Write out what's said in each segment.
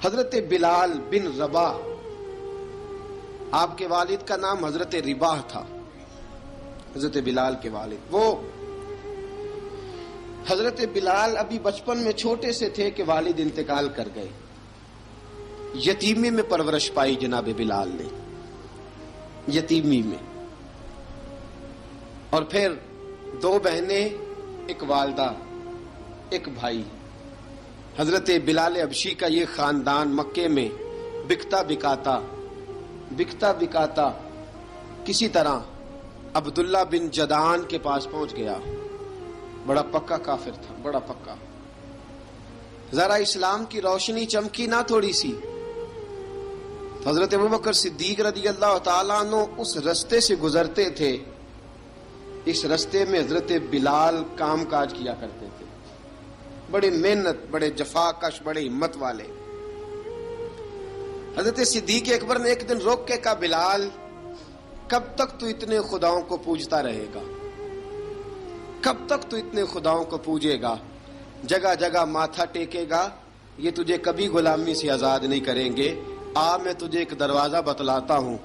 حضرت بلال بن رباح، آپ کے والد کا نام حضرت رباح تھا، حضرت بلال کے والد۔ وہ حضرت بلال ابھی بچپن میں چھوٹے سے تھے کہ والد انتقال کر گئے، یتیمی میں پرورش پائی جناب بلال نے، یتیمی میں، اور پھر 2 بہنیں، ایک والدہ، ایک بھائی۔ حضرت بلال حبشی کا یہ خاندان مکے میں بکتا بکاتا کسی طرح عبداللہ بن جدعان کے پاس پہنچ گیا۔ بڑا پکا کافر تھا، بڑا پکا۔ ذرا اسلام کی روشنی چمکی نہ تھوڑی سی، حضرت ابوبکر صدیق رضی اللہ تعالیٰ عنہ اس رستے سے گزرتے تھے، اس رستے میں حضرت بلال کام کاج کیا کرتے تھے، بڑے محنت، بڑے جفاکش، بڑے ہمت والے۔ حضرت صدیق اکبر نے ایک دن روک کے کہا، بلال کب تک تو اتنے خداؤں کو پوجتا رہے گا؟ کب تک تو اتنے خداؤں کو پوجے گا، جگہ جگہ ماتھا ٹیکے گا؟ یہ تجھے کبھی غلامی سے آزاد نہیں کریں گے۔ میں تجھے ایک دروازہ بتلاتا ہوں،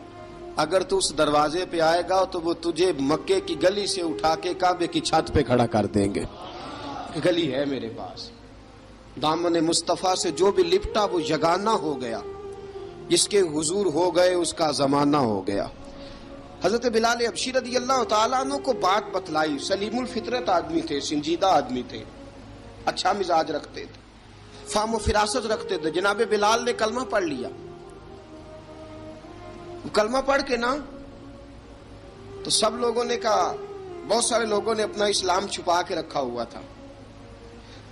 اگر تو اس دروازے پہ آئے گا تو وہ تجھے مکے کی گلی سے اٹھا کے کعبے کی چھت پہ کھڑا کر دیں گے۔ گلی ہے میرے پاس، دامن مصطفیٰ سے جو بھی لپٹا وہ یگانہ ہو گیا، جس کے حضور ہو گئے اس کا زمانہ ہو گیا۔ حضرت بلال حبشی رضی اللہ تعالیٰ عنہ کو بات بتلائی، سلیم الفطرت آدمی تھے، سنجیدہ آدمی تھے، اچھا مزاج رکھتے تھے، فہم و فراست رکھتے تھے۔ جناب بلال نے کلمہ پڑھ لیا، کلمہ پڑھ کے نا تو سب لوگوں نے کہا، بہت سارے لوگوں نے اپنا اسلام چھپا کے رکھا ہوا تھا۔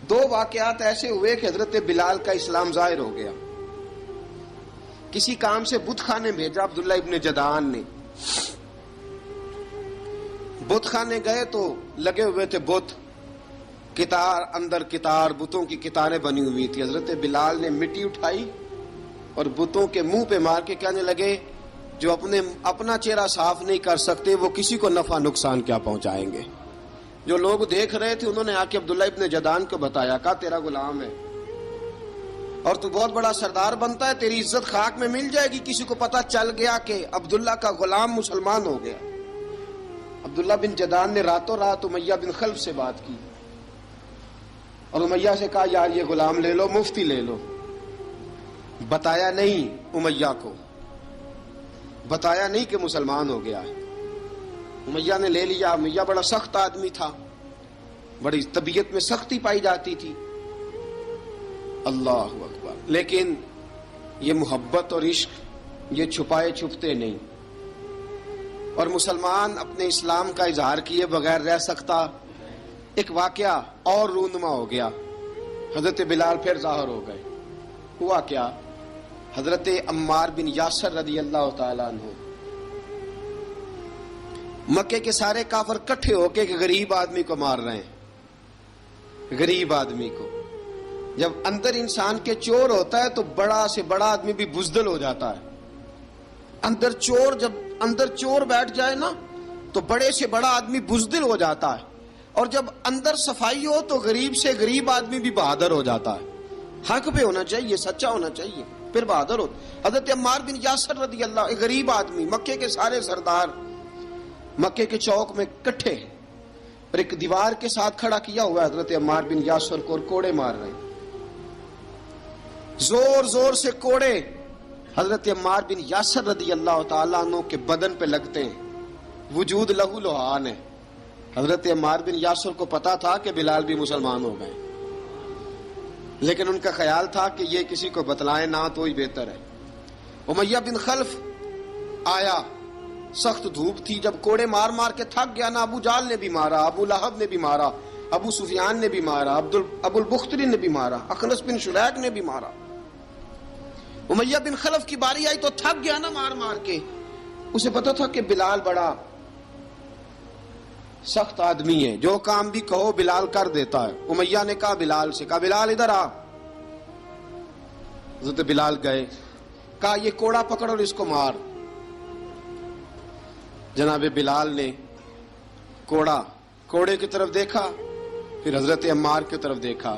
2 واقعات ایسے ہوئے کہ حضرت بلال کا اسلام ظاہر ہو گیا۔ کسی کام سے بت خانے بھیجا عبداللہ ابن جدعان نے، بت خانے گئے تو لگے ہوئے تھے بت، کتار اندر کتار، بتوں کی کتاریں بنی ہوئی تھی۔ حضرت بلال نے مٹی اٹھائی اور بتوں کے منہ پہ مار کے کہنے لگے، جو اپنا چہرہ صاف نہیں کر سکتے وہ کسی کو نفع نقصان کیا پہنچائیں گے۔ جو لوگ دیکھ رہے تھے انہوں نے آ کے عبداللہ ابن جدعان کو بتایا، کہا تیرا غلام ہے اور تو بہت بڑا سردار بنتا ہے، تیری عزت خاک میں مل جائے گی۔ کسی کو پتا چل گیا کہ عبداللہ کا غلام مسلمان ہو گیا۔ عبداللہ بن جدعان نے راتوں رات امیہ بن خلف سے بات کی اور امیہ سے کہا، یار یہ غلام لے لو، مفتی لے لو۔ بتایا نہیں امیہ کو، بتایا نہیں کہ مسلمان ہو گیا ہے۔ امیہ نے لے لیا۔ امیہ بڑا سخت آدمی تھا، بڑی طبیعت میں سختی پائی جاتی تھی، اللہ اکبر۔ لیکن یہ محبت اور عشق یہ چھپائے چھپتے نہیں، اور مسلمان اپنے اسلام کا اظہار کیے بغیر رہ سکتا۔ ایک واقعہ اور رونما ہو گیا، حضرت بلال پھر ظاہر ہو گئے۔ ہوا کیا؟ حضرت عمار بن یاسر رضی اللہ تعالیٰ عنہ، مکے کے سارے کافر کٹھے ہو کے غریب آدمی کو مار رہے ہیں، غریب آدمی کو۔ جب اندر انسان کے چور ہوتا ہے تو بڑا سے بڑا آدمی بھی بزدل ہو جاتا ہے۔ جب اندر چور بیٹھ جائے نا تو بڑے سے بڑا آدمی بزدل ہو جاتا ہے، اور جب اندر صفائی ہو تو غریب سے غریب آدمی بھی بہادر ہو جاتا ہے۔ حق پہ ہونا چاہیے، سچا ہونا چاہیے، پھر بہادر ہو۔ حضرت عمار بن یاسر رضی اللہ، ایک غریب آدمی، مکے کے سارے سردار مکے کے چوک میں کٹھے اور ایک دیوار کے ساتھ کھڑا کیا ہوا ہے حضرت عمار بن یاسر کو، اور کوڑے مار رہے ہیں، زور زور سے کوڑے حضرت عمار بن یاسر رضی اللہ تعالیٰ عنہ کے بدن پہ لگتے ہیں، وجود لہو لہان ہے۔ حضرت عمار بن یاسر کو پتا تھا کہ بلال بھی مسلمان ہو گئے، لیکن ان کا خیال تھا کہ یہ کسی کو بتلائے نہ تو ہی بہتر ہے۔ امیہ بن خلف آیا، سخت دھوپ تھی، جب کوڑے مار مار کے تھک گیا نا، ابو جال نے بھی مارا، ابو لہب نے بھی مارا، ابو سفیان نے بھی مارا، ابو البختری نے بھی مارا، اخنس بن شلیک نے بھی مارا۔ امیہ بن خلف کی باری آئی تو تھک گیا نا مار مار کے، اسے پتا تھا کہ بلال بڑا سخت آدمی ہے، جو کام بھی کہو بلال کر دیتا ہے۔ امیہ نے کہا بلال سے، کہا بلال ادھر آ۔ حضرت بلال گئے، کہا یہ کوڑا پکڑ اور اس کو مار۔ جناب بلال نے کوڑے کی طرف دیکھا، پھر حضرت عمار کی طرف دیکھا،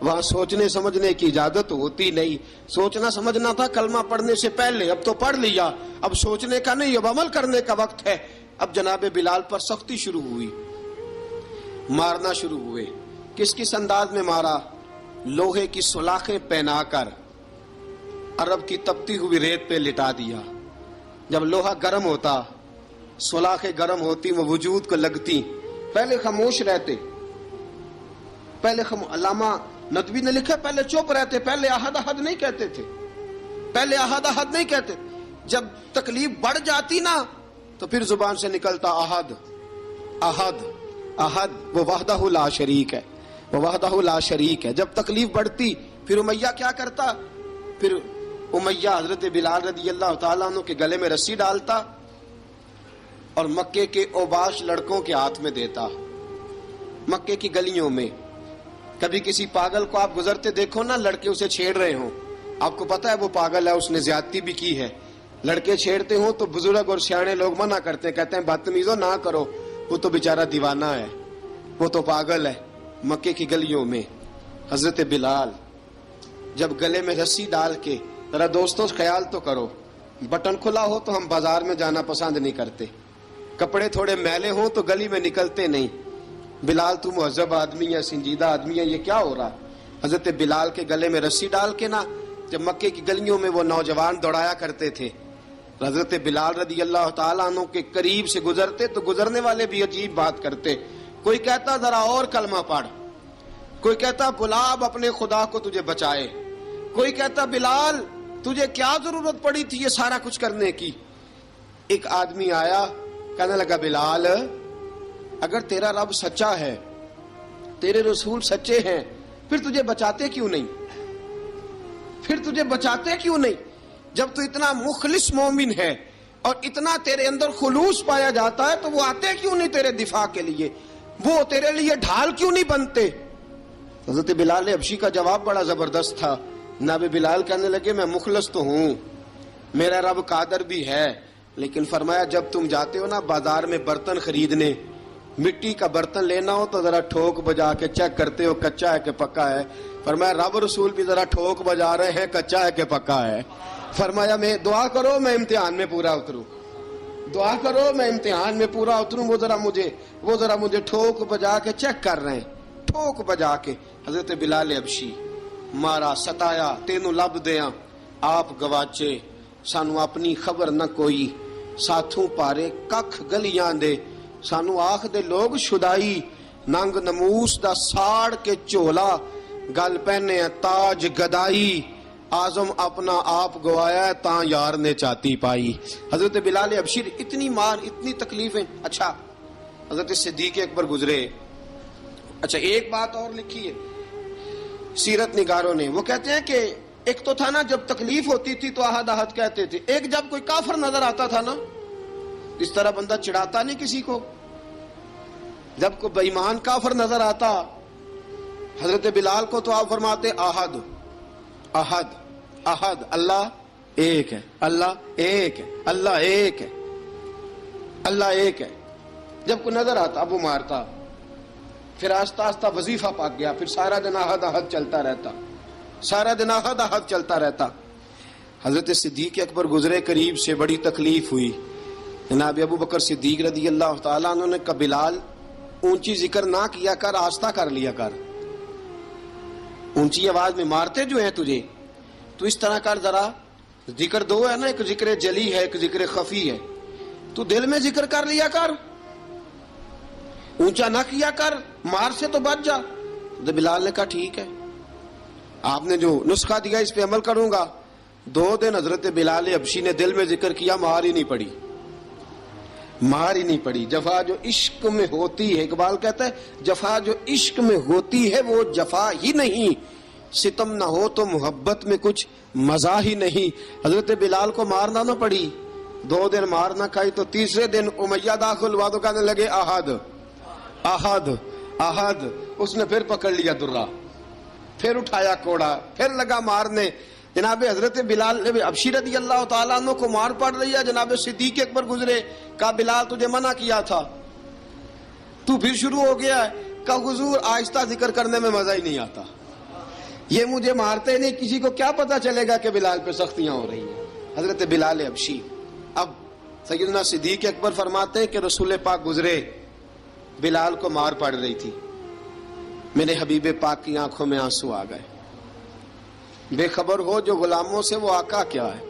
وہاں سوچنے سمجھنے کی اجازت ہوتی نہیں. سوچنا سمجھنا تھا کلمہ پڑھنے سے پہلے، اب تو پڑھ لیا، اب سوچنے کا نہیں، اب عمل کرنے کا وقت ہے. اب جناب بلال پر سختی شروع ہوئی، مارنا شروع ہوئے. کس کس انداز میں مارا؟ لوہے کی سلاخیں پہنا کر عرب کی تپتی ہوئی ریت پہ لٹا دیا. جب لوہا گرم ہوتا، سلاخیں گرم ہوتی، وہ وجود کو لگتی. پہلے خاموش رہتے، پہلے علامہ ندوی نے لکھا پہلے چپ رہتے، پہلے احد احد نہیں کہتے تھے، پہلے احد احد نہیں کہتے. جب تکلیف بڑھ جاتی نا تو پھر زبان سے نکلتا احد احد احد. وہ وحدہ لا شریک ہے، وہ وحدہ لا شریک ہے. جب تکلیف بڑھتی پھر امیہ کیا کرتا؟ پھر امیہ حضرت بلال رضی اللہ تعالیٰ عنہ کے گلے میں رسی ڈالتا اور مکے کے اوباش لڑکوں کے ہاتھ میں دیتا. مکے کی گلیوں میں کبھی کسی پاگل کو آپ گزرتے دیکھو نا، لڑکے اسے چھیڑ رہے ہوں، آپ کو پتا ہے وہ پاگل ہے، اس نے زیادتی بھی کی ہے. لڑکے چھیڑتے ہوں تو بزرگ اور سیانے لوگ منع کرتے ہیں، کہتے ہیں بدتمیزوں نہ کرو، وہ تو بیچارہ دیوانہ ہے، وہ تو پاگل ہے. مکے کی گلیوں میں حضرت بلال جب گلے میں رسی ڈال کے، ذرا دوستوں خیال تو کرو، بٹن کھلا ہو تو ہم بازار میں جانا پسند نہیں کرتے، کپڑے تھوڑے میلے ہوں تو گلی میں نکلتے نہیں. بلال تو مہذب آدمی ہے، سنجیدہ آدمی ہے، یہ کیا ہو رہا؟ حضرت بلال کے گلے میں رسی ڈال کے نا، جب مکے کی گلیوں میں وہ نوجوان دوڑایا کرتے تھے، حضرت بلال رضی اللہ تعالیٰ عنہ کے قریب سے گزرتے تو گزرنے والے بھی عجیب بات کرتے. کوئی کہتا ذرا اور کلمہ پڑھ، کوئی کہتا بلا اب اپنے خدا کو تجھے بچائے، کوئی کہتا بلال تجھے کیا ضرورت پڑی تھی یہ سارا کچھ کرنے کی. ایک آدمی آیا کہنے لگا بلال اگر تیرا رب سچا ہے، تیرے رسول سچے ہیں، پھر تجھے بچاتے کیوں نہیں؟ پھر تجھے بچاتے کیوں نہیں؟ جب تو اتنا مخلص مومن ہے اور اتنا تیرے اندر خلوص پایا جاتا ہے تو وہ آتے کیوں نہیں تیرے دفاع کے لیے؟ وہ تیرے لیے ڈھال کیوں نہیں بنتے؟ حضرت بلال حبشی کا جواب بڑا زبردست تھا. جناب بلال کہنے لگے میں مخلص تو ہوں، میرا رب قادر بھی ہے، لیکن فرمایا جب تم جاتے ہو نا بازار میں برتن خریدنے، مٹی کا برتن لینا ہو تو ذرا ٹھوک بجا کے چیک کرتے ہو کچا ہے کہ پکا ہے. فرمایا رب رسول بھی ذرا ٹھوک بجا رہے ہیں کچا ہے کہ پکا ہے. فرمایا میں دعا کرو میں امتحان میں پورا اتروں، دعا کرو میں امتحان میں پورا اتروں. وہ ذرا مجھے ٹھوک بجا کے چیک کر رہے ہیں، ٹھوک بجا کے. حضرت بلال حبشی مارا ستایا تینوں لب دیاں آپ گواچے، سانو اپنی خبر نہ کوئی، ساتھوں پارے ککھ گلیاں دے، سانو آخ دے لوگ شدائی، ننگ نموس دا ساڑ کے چولا، گل پہنے تاج گدائی، آزم اپنا آپ گوایا ہے تاں یار نے چاتی پائی. حضرت بلال حبشی اتنی مار اتنی تکلیفیں. اچھا حضرت صدیق اکبر گزرے. اچھا ایک بات اور لکھی ہے سیرت نگاروں نے، وہ کہتے ہیں کہ ایک تو تھا نا جب تکلیف ہوتی تھی تو احد احد کہتے تھے، ایک جب کوئی کافر نظر آتا تھا نا، اس طرح بندہ چڑھاتا نہیں کسی کو، جب کوئی بے ایمان کافر نظر آتا حضرت بلال کو تو آپ فرماتے احد احد احد، اللہ ایک ہے، اللہ ایک ہے، اللہ ایک ہے، اللہ ایک ہے. جب کوئی نظر آتا اب وہ مارتا. پھر آہستہ آہستہ وظیفہ پاک گیا، پھر سارا دن احد احد چلتا رہتا، سارا دن احد احد چلتا رہتا. حضرت صدیق اکبر گزرے قریب سے، بڑی تکلیف ہوئی. جناب ابو بکر صدیق رضی اللہ تعالیٰ عنہ نے کہا بلال اونچی ذکر نہ کیا کر، آہستہ کر لیا کر، اونچی آواز میں مارتے جو ہیں تجھے تو اس طرح کر، ذرا ذکر دو ہے نا، ایک ذکر جلی ہے ایک ذکر خفی ہے، تو دل میں ذکر کر لیا کر، اونچا نہ کیا کر، مار سے تو بچ جا. تو بلال نے کہا ٹھیک ہے، آپ نے جو نسخہ دیا اس پہ عمل کروں گا. 2 دن حضرت بلال حبشی نے دل میں ذکر کیا، مار ہی نہیں پڑی، مار ہی نہیں پڑی. جفا جو عشق میں ہوتی ہے، اقبال کہتا ہے جفا جو عشق میں ہوتی ہے وہ جفا ہی نہیں، ستم نہ ہو تو محبت میں کچھ مزہ ہی نہیں. حضرت بلال کو مارنا نہ پڑی، 2 دن مار نہ کھائی تو تیسرے دن امیہ داخل ہوا تو کہنے لگے احد احد احد. اس نے پھر پکڑ لیا درہ، پھر اٹھایا کوڑا، پھر لگا مارنے. جناب حضرت بلال حبشی رضی اللہ تعالیٰ عنہ کو مار پڑ رہی ہے. جناب صدیق اکبر گزرے، کہا بلال تجھے منع کیا تھا، تو پھر شروع ہو گیا ہے. کہا حضور آہستہ ذکر کرنے میں مزہ ہی نہیں آتا، یہ مجھے مارتے نہیں، کسی کو کیا پتا چلے گا کہ بلال پہ سختیاں ہو رہی ہیں. حضرت بلال حبشی. اب سیدنا صدیق اکبر فرماتے ہیں کہ رسول پاک گزرے، بلال کو مار پڑ رہی تھی، میرے حبیب پاک کی آنکھوں میں آنسو آ گئے. بے خبر ہو جو غلاموں سے وہ آقا کیا ہے.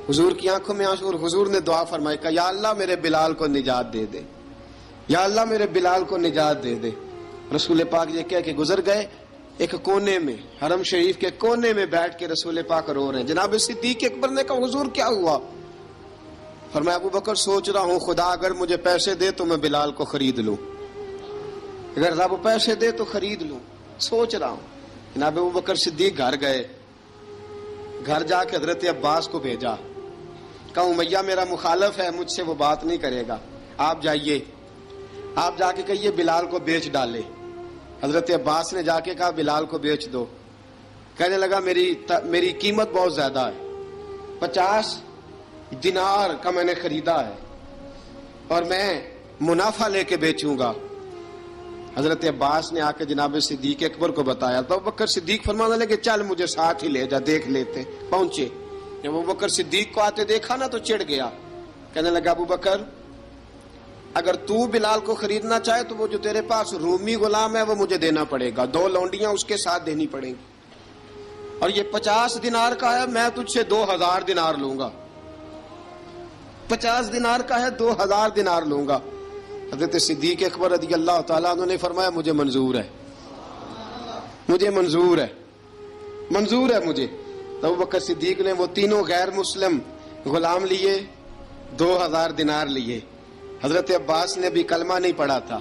حضور کی آنکھوں میں آنسو، اور حضور نے دعا فرمائی کہ یا اللہ میرے بلال کو نجات دے دے، یا اللہ میرے بلال کو نجات دے دے. رسول پاک یہ کہہ کے گزر گئے. ایک کونے میں، حرم شریف کے کونے میں بیٹھ کے رسول پاک رو رہے ہیں. جناب صدیق اکبر نے کہا حضور کیا ہوا؟ فرمایا ابو بکر سوچ رہا ہوں خدا اگر مجھے پیسے دے تو میں بلال کو خرید لوں، اگر رب پیسے دے تو خرید لوں، سوچ رہا ہوں. جناب ابو بکر صدیق گھر گئے، گھر جا کے حضرت عباس کو بھیجا، کہا امیہ میرا مخالف ہے، مجھ سے وہ بات نہیں کرے گا، آپ جائیے، آپ جا کے کہیے بلال کو بیچ ڈالے. حضرت عباس نے جا کے کہا بلال کو بیچ دو. کہنے لگا میری قیمت بہت زیادہ ہے، 50 دینار کا میں نے خریدا ہے اور میں منافع لے کے بیچوں گا. حضرت عباس نے آ کے جناب صدیق اکبر کو بتایا تو ابو بکر صدیق فرمانے لگے چل مجھے ساتھ ہی لے جا، دیکھ لیتے. پہنچے، جب ابو بکر صدیق کو آتے دیکھا نا تو چڑ گیا. کہنے لگا ابو بکر اگر تو بلال کو خریدنا چاہے تو وہ جو تیرے پاس رومی غلام ہے وہ مجھے دینا پڑے گا، 2 لونڈیاں اس کے ساتھ دینی پڑیں گی، اور یہ 50 دینار کا ہے، میں تجھ سے 2000 دینار لوں گا. 50 دینار کا ہے، 2000 دینار لوں گا. حضرت صدیق اکبر رضی اللہ تعالیٰ عنہ نے فرمایا مجھے منظور ہے، مجھے منظور ہے، منظور ہے مجھے. تو ابو بکر صدیق نے وہ تینوں غیر مسلم غلام لیے، 2000 دینار لیے. حضرت عباس نے بھی کلمہ نہیں پڑھا تھا.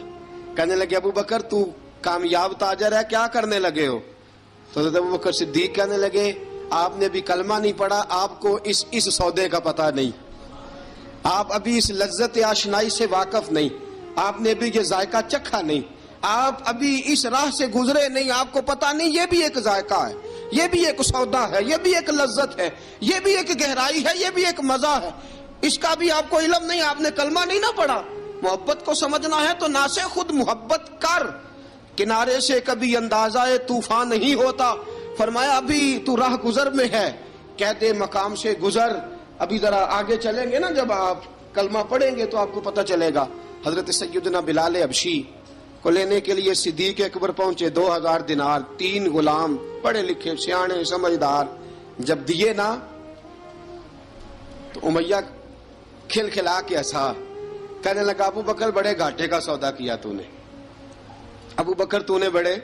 کہنے لگے ابو بکر تو کامیاب تاجر ہے، کیا کرنے لگے ہو؟ تو حضرت ابو بکر صدیق کہنے لگے آپ نے بھی کلمہ نہیں پڑھا، آپ کو اس سودے کا پتہ نہیں، آپ ابھی اس لذت آشنائی سے واقف نہیں، آپ نے بھی یہ ذائقہ چکھا نہیں، آپ ابھی اس راہ سے گزرے نہیں، آپ کو پتہ نہیں یہ بھی ایک ذائقہ ہے، یہ بھی ایک سودا ہے، یہ بھی ایک لذت ہے، یہ بھی ایک گہرائی ہے، یہ بھی ایک مزہ ہے، اس کا بھی آپ کو علم نہیں، آپ نے کلمہ نہیں نہ پڑھا. محبت کو سمجھنا ہے تو نہ سے خود محبت کر، کنارے سے کبھی اندازہ طوفان نہیں ہوتا. فرمایا ابھی تو راہ گزر میں ہے، کہتے مقام سے گزر، ابھی ذرا آگے چلیں گے نا، جب آپ کلمہ پڑھیں گے تو آپ کو پتہ چلے گا. حضرت سیدنا بلال حبشی کو لینے کے لیے صدیق اکبر پہنچے، 2000 دینار، 3 غلام پڑھے لکھے سیانے سمجھدار. جب دیے نا تو امیہ کھل کھلا کے ہنسا. کہنے لگا ابو بکر بڑے گھاٹے کا سودا کیا تو نے، ابو بکر تو نے بڑے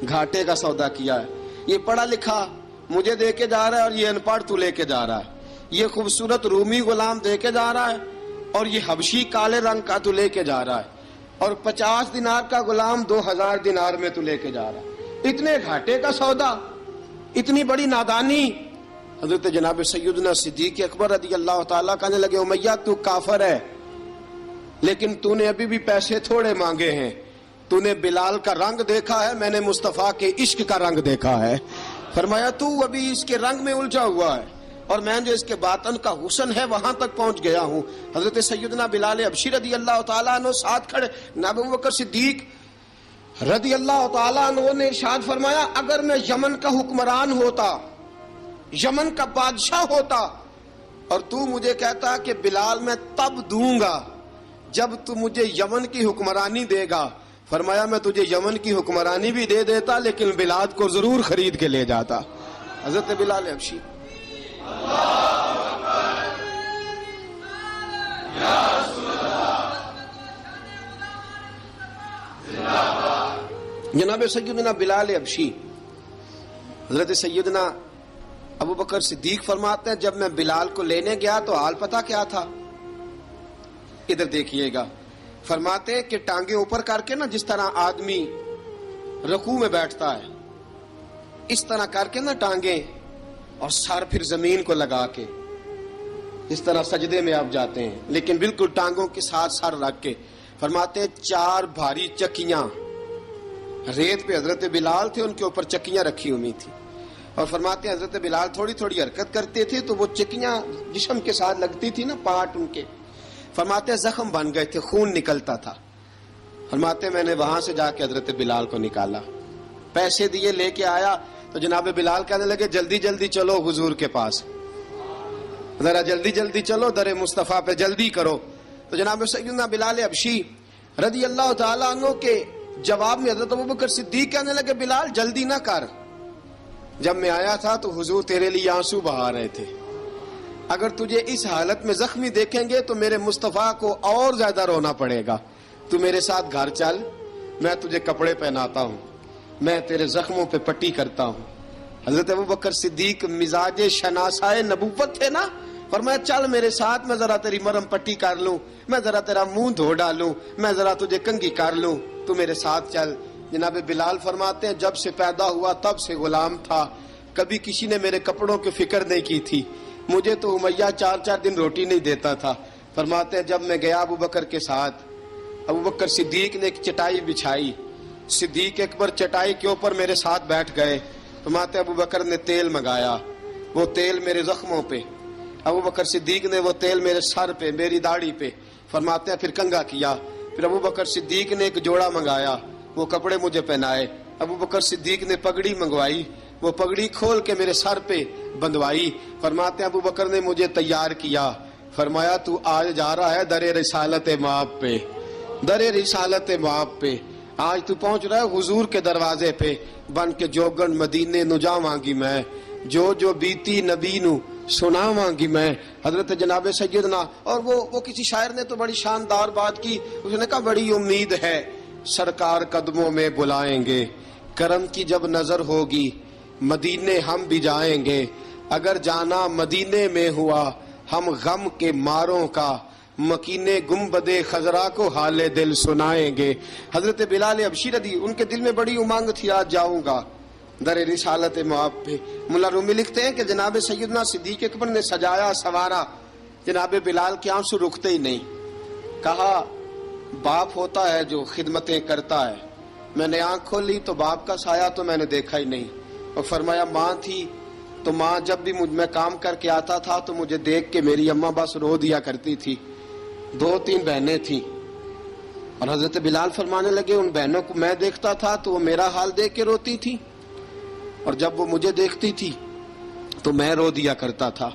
گھاٹے کا سودا کیا ہے. یہ پڑھا لکھا مجھے دے کے جا رہا ہے اور یہ ان پڑھ تو لے کے جا رہا ہے، یہ خوبصورت رومی غلام دے کے جا رہا ہے اور یہ حبشی کالے رنگ کا تو لے کے جا رہا ہے، اور 50 دینار کا غلام 2000 دینار میں تو لے کے جا رہا ہے. اتنے گھاٹے کا سودا، اتنی بڑی نادانی. حضرت جناب سیدنا صدیق اکبر رضی اللہ تعالیٰ کہنے لگے امیہ تو کافر ہے، لیکن تو نے ابھی بھی پیسے تھوڑے مانگے ہیں، تو نے بلال کا رنگ دیکھا ہے، میں نے مصطفیٰ کے عشق کا رنگ دیکھا ہے. فرمایا تو ابھی اس کے رنگ میں الجھا ہوا ہے اور میں جو اس کے باطن کا حسن ہے وہاں تک پہنچ گیا ہوں. حضرت سیدنا بلال حبشی رضی اللہ تعالیٰ عنہ ساتھ کھڑے. ابو بکر صدیق رضی اللہ تعالیٰ عنہ نے ارشاد فرمایا اگر میں یمن کا حکمران ہوتا، یمن کا بادشاہ ہوتا، اور تو مجھے کہتا کہ بلال میں تب دوں گا جب تو مجھے یمن کی حکمرانی دے گا. فرمایا میں تجھے یمن کی حکمرانی بھی دے دیتا لیکن بلال کو ضرور خرید کے لے جاتا. حضرت بلال حبشی. جناب سیدنا بلال حبشی، حضرت سیدنا ابو بکر صدیق فرماتے ہیں جب میں بلال کو لینے گیا تو حال پتہ کیا تھا؟ ادھر دیکھیے گا. فرماتے ہیں کہ ٹانگیں اوپر کر کے نا، جس طرح آدمی رکوع میں بیٹھتا ہے اس طرح کر کے نا ٹانگیں، اور سر پھر زمین کو لگا کے اس طرح سجدے میں آپ جاتے ہیں، لیکن بالکل ٹانگوں کے ساتھ سر رکھ کے. فرماتے ہیں 4 بھاری چکیاں ریت پہ حضرت بلال تھے، ان کے اوپر چکیاں رکھی ہوئی تھی، اور فرماتے ہیں حضرت بلال تھوڑی تھوڑی حرکت کرتے تھے تو وہ چکیاں جسم کے ساتھ لگتی تھی نا، پارٹ ان کے. فرماتے ہیں زخم بن گئے تھے، خون نکلتا تھا. فرماتے ہیں میں نے وہاں سے جا کے حضرت بلال کو نکالا. پیسے دیے لے کے آیا تو جناب بلال کہنے لگے جلدی جلدی چلو حضور کے پاس، ذرا جلدی جلدی چلو در مصطفیٰ پہ جلدی کرو. تو جناب سیدنا بلال حبشی رضی اللہ تعالیٰ عنہ کے جواب میں حضرت ابوبکر صدیق کہنے لگے بلال جلدی نہ کر، جب میں آیا تھا تو حضور تیرے لیے آنسو بہا رہے تھے، اگر تجھے اس حالت میں زخمی دیکھیں گے تو میرے مصطفیٰ کو اور زیادہ رونا پڑے گا، تو میرے ساتھ گھر چل، میں تجھے کپڑے پہناتا ہوں، میں تیرے زخموں پہ پٹی کرتا ہوں. حضرت ابوبکر صدیق مزاج شناسائے نبوت تھے نا، فرمایا چل میرے ساتھ، میں ذرا تیری مرم پٹی کر لوں، میں ذرا تیرا منہ دھو ڈالوں، میں ذرا تجھے کنگھی کر لوں، تو میرے ساتھ چل. جناب بلال فرماتے ہیں جب سے پیدا ہوا تب سے غلام تھا، کبھی کسی نے میرے کپڑوں کی فکر نہیں کی تھی، مجھے تو امیہ 4 دن روٹی نہیں دیتا تھا. فرماتے ہیں جب میں گیا ابو بکر کے ساتھ، ابو بکر صدیق نے ایک چٹائی بچھائی، صدیق اکبر چٹائی کے اوپر میرے ساتھ بیٹھ گئے. فرماتے ابو بکر نے تیل منگایا، وہ تیل میرے زخموں پہ، ابو بکر صدیق نے وہ تیل میرے سر پہ، میری داڑھی پہ. فرماتے ہیں پھر کنگھا کیا، پھر ابو بکر صدیق نے ایک جوڑا منگایا، وہ کپڑے مجھے پہنائے. ابو بکر صدیق نے پگڑی منگوائی، وہ پگڑی کھول کے میرے سر پہ بندھوائی. فرماتے ہیں ابو بکر نے مجھے تیار کیا، فرمایا تو آج جا رہا ہے در رسالت مآب پہ، در رسالت مآب پہ، آج تو پہنچ رہا ہے حضور کے دروازے پہ، بن کے جوگن مدینے نو جاواں گی میں، جو بیتی نبی نو سناواں گی میں. حضرت جناب سیدنا، اور وہ کسی شاعر نے تو بڑی شاندار بات کی، اس نے کہا بڑی امید ہے سرکار قدموں میں بلائیں گے، کرم کی جب نظر ہوگی مدینے ہم بھی جائیں گے، اگر جانا مدینے میں ہوا ہم غم کے ماروں کا مکینے گنبد خضرا کو حال دل سنائیں گے. حضرت بلال حبشی رضی ان کے دل میں بڑی امنگ تھی آج جاؤں گا در رسالت مآب پہ. ملا رومی لکھتے ہیں کہ جناب سیدنا صدیق اکبر نے سجایا سوارا، جناب بلال کے آنسو رکتے ہی نہیں. کہا باپ ہوتا ہے جو خدمتیں کرتا ہے، میں نے آنکھ کھولی تو باپ کا سایہ تو میں نے دیکھا ہی نہیں. اور فرمایا ماں تھی تو ماں جب بھی میں کام کر کے آتا تھا تو مجھے دیکھ کے میری اماں بس رو دیا کرتی تھی. 2-3 بہنیں تھیں، اور حضرت بلال فرمانے لگے ان بہنوں کو میں دیکھتا تھا تو وہ میرا حال دیکھ کے روتی تھی، اور جب وہ مجھے دیکھتی تھی تو میں رو دیا کرتا تھا.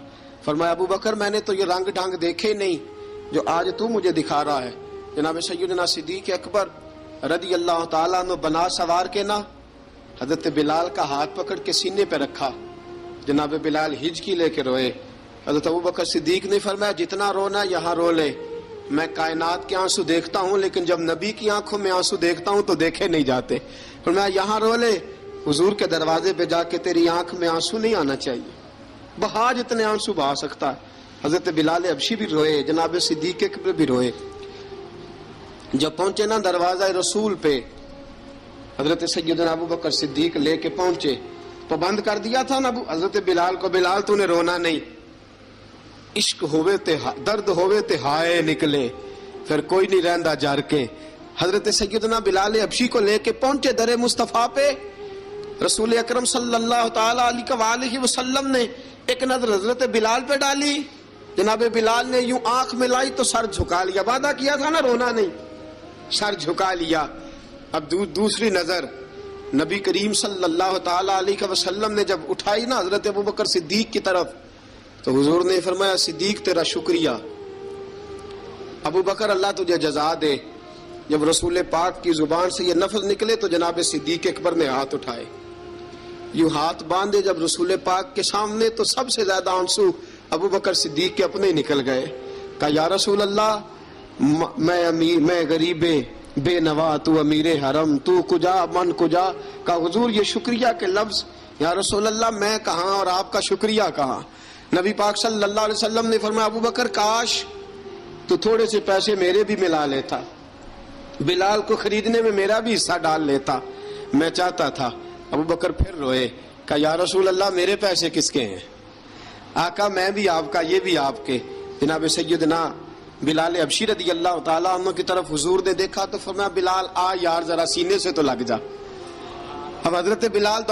فرمایا ابو بکر میں نے تو یہ رنگ ڈھنگ دیکھے نہیں جو آج تو مجھے دکھا رہا ہے. جناب سیدنا صدیق اکبر رضی اللہ تعالیٰ عنہ بنا سوار کے نا حضرت بلال کا ہاتھ پکڑ کے سینے پہ رکھا، جناب بلال ہجکی لے کے روئے. حضرت ابو بکر صدیق نے فرمایا جتنا رونا یہاں رو لے، میں کائنات کے آنسو دیکھتا ہوں لیکن جب نبی کی آنکھوں میں آنسو دیکھتا ہوں تو دیکھے نہیں جاتے. فرمایا یہاں رو لے، حضور کے دروازے پہ جا کے تیری آنکھ میں آنسو نہیں آنا چاہیے، بہا جتنے آنسو بہا سکتا ہے. حضرت بلال حبشی بھی روئے، جناب صدیق اکبر بھی روئے. جب پہنچے نا دروازہ رسول پہ، حضرت سیدنا ابو بکر صدیق لے کے پہنچے تو بند کر دیا تھا نا حضرت بلال کو، بلال تو نے رونا نہیں، عشق ہوئے تے درد ہوئے تے ہائے نکلے، پھر کوئی نہیں رہندا جار کے. حضرت سیدنا بلال حبشی کو لے کے پہنچے در مصطفیٰ پہ. رسول اکرم صلی اللہ تعالی علیہ وسلم نے ایک نظر حضرت بلال پہ ڈالی، جناب بلال نے یوں آنکھ ملائی تو سر جھکا لیا، وعدہ کیا تھا نا رونا نہیں، سر جھکا لیا. اب دوسری نظر نبی کریم صلی اللہ تعالی علیہ وسلم نے جب اٹھائی نا حضرت ابوبکر صدیق کی طرف تو حضور نے فرمایا صدیق تیرا شکریہ، ابو بکر اللہ تجھے جزا دے. جب رسول پاک کی زبان سے یہ لفظ نکلے تو جناب صدیق اکبر نے ہاتھ اٹھائے، یوں ہاتھ باندھے جب رسول پاک کے سامنے تو سب سے زیادہ آنسو ابو بکر صدیق کے اپنے نکل گئے. کہا یا رسول اللہ میں غریب بے نوا، تو امیر حرم، تو کجا من کجا. کہا حضور یہ شکریہ کے لفظ، یا رسول اللہ میں کہاں اور آپ کا شکریہ کہاں. نبی پاک صلی اللہ علیہ وسلم نے فرمایا ابو بکر کاش تو تھوڑے سے پیسے میرے بھی ملا لیتا، بلال کو خریدنے میں میرا بھی حصہ ڈال لیتا، میں چاہتا تھا. ابو بکر پھر روئے. کہا یا رسول اللہ میرے پیسے کس کے ہیں؟ آقا میں بھی آپ کا، یہ بھی آپ کے. جناب سیدنا بلال حبشی رضی اللہ تعالیٰ عنہ کی طرف حضور نے دیکھا تو فرمایا بلال آ یار ذرا سینے سے تو لگ جا. اب حضرت بلال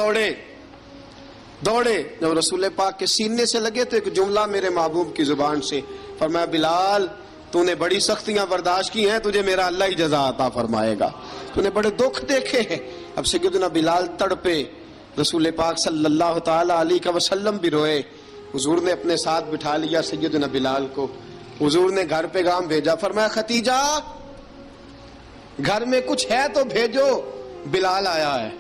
دوڑے، جب رسول پاک کے سینے سے لگے تو ایک جملہ میرے محبوب کی زبان سے فرمایا بلال تو نے بڑی سختیاں برداشت کی ہیں، تجھے میرا اللہ ہی جزا عطا فرمائے گا، تو نے بڑے دکھ دیکھے ہیں۔ اب سیدنا بلال تڑپے، رسول پاک صلی اللہ تعالی علیہ وسلم بھی روئے۔ حضور نے اپنے ساتھ بٹھا لیا سیدنا بلال کو، حضور نے گھر پیغام بھیجا، فرمایا ختیجہ گھر میں کچھ ہے تو بھیجو، بلال آیا ہے۔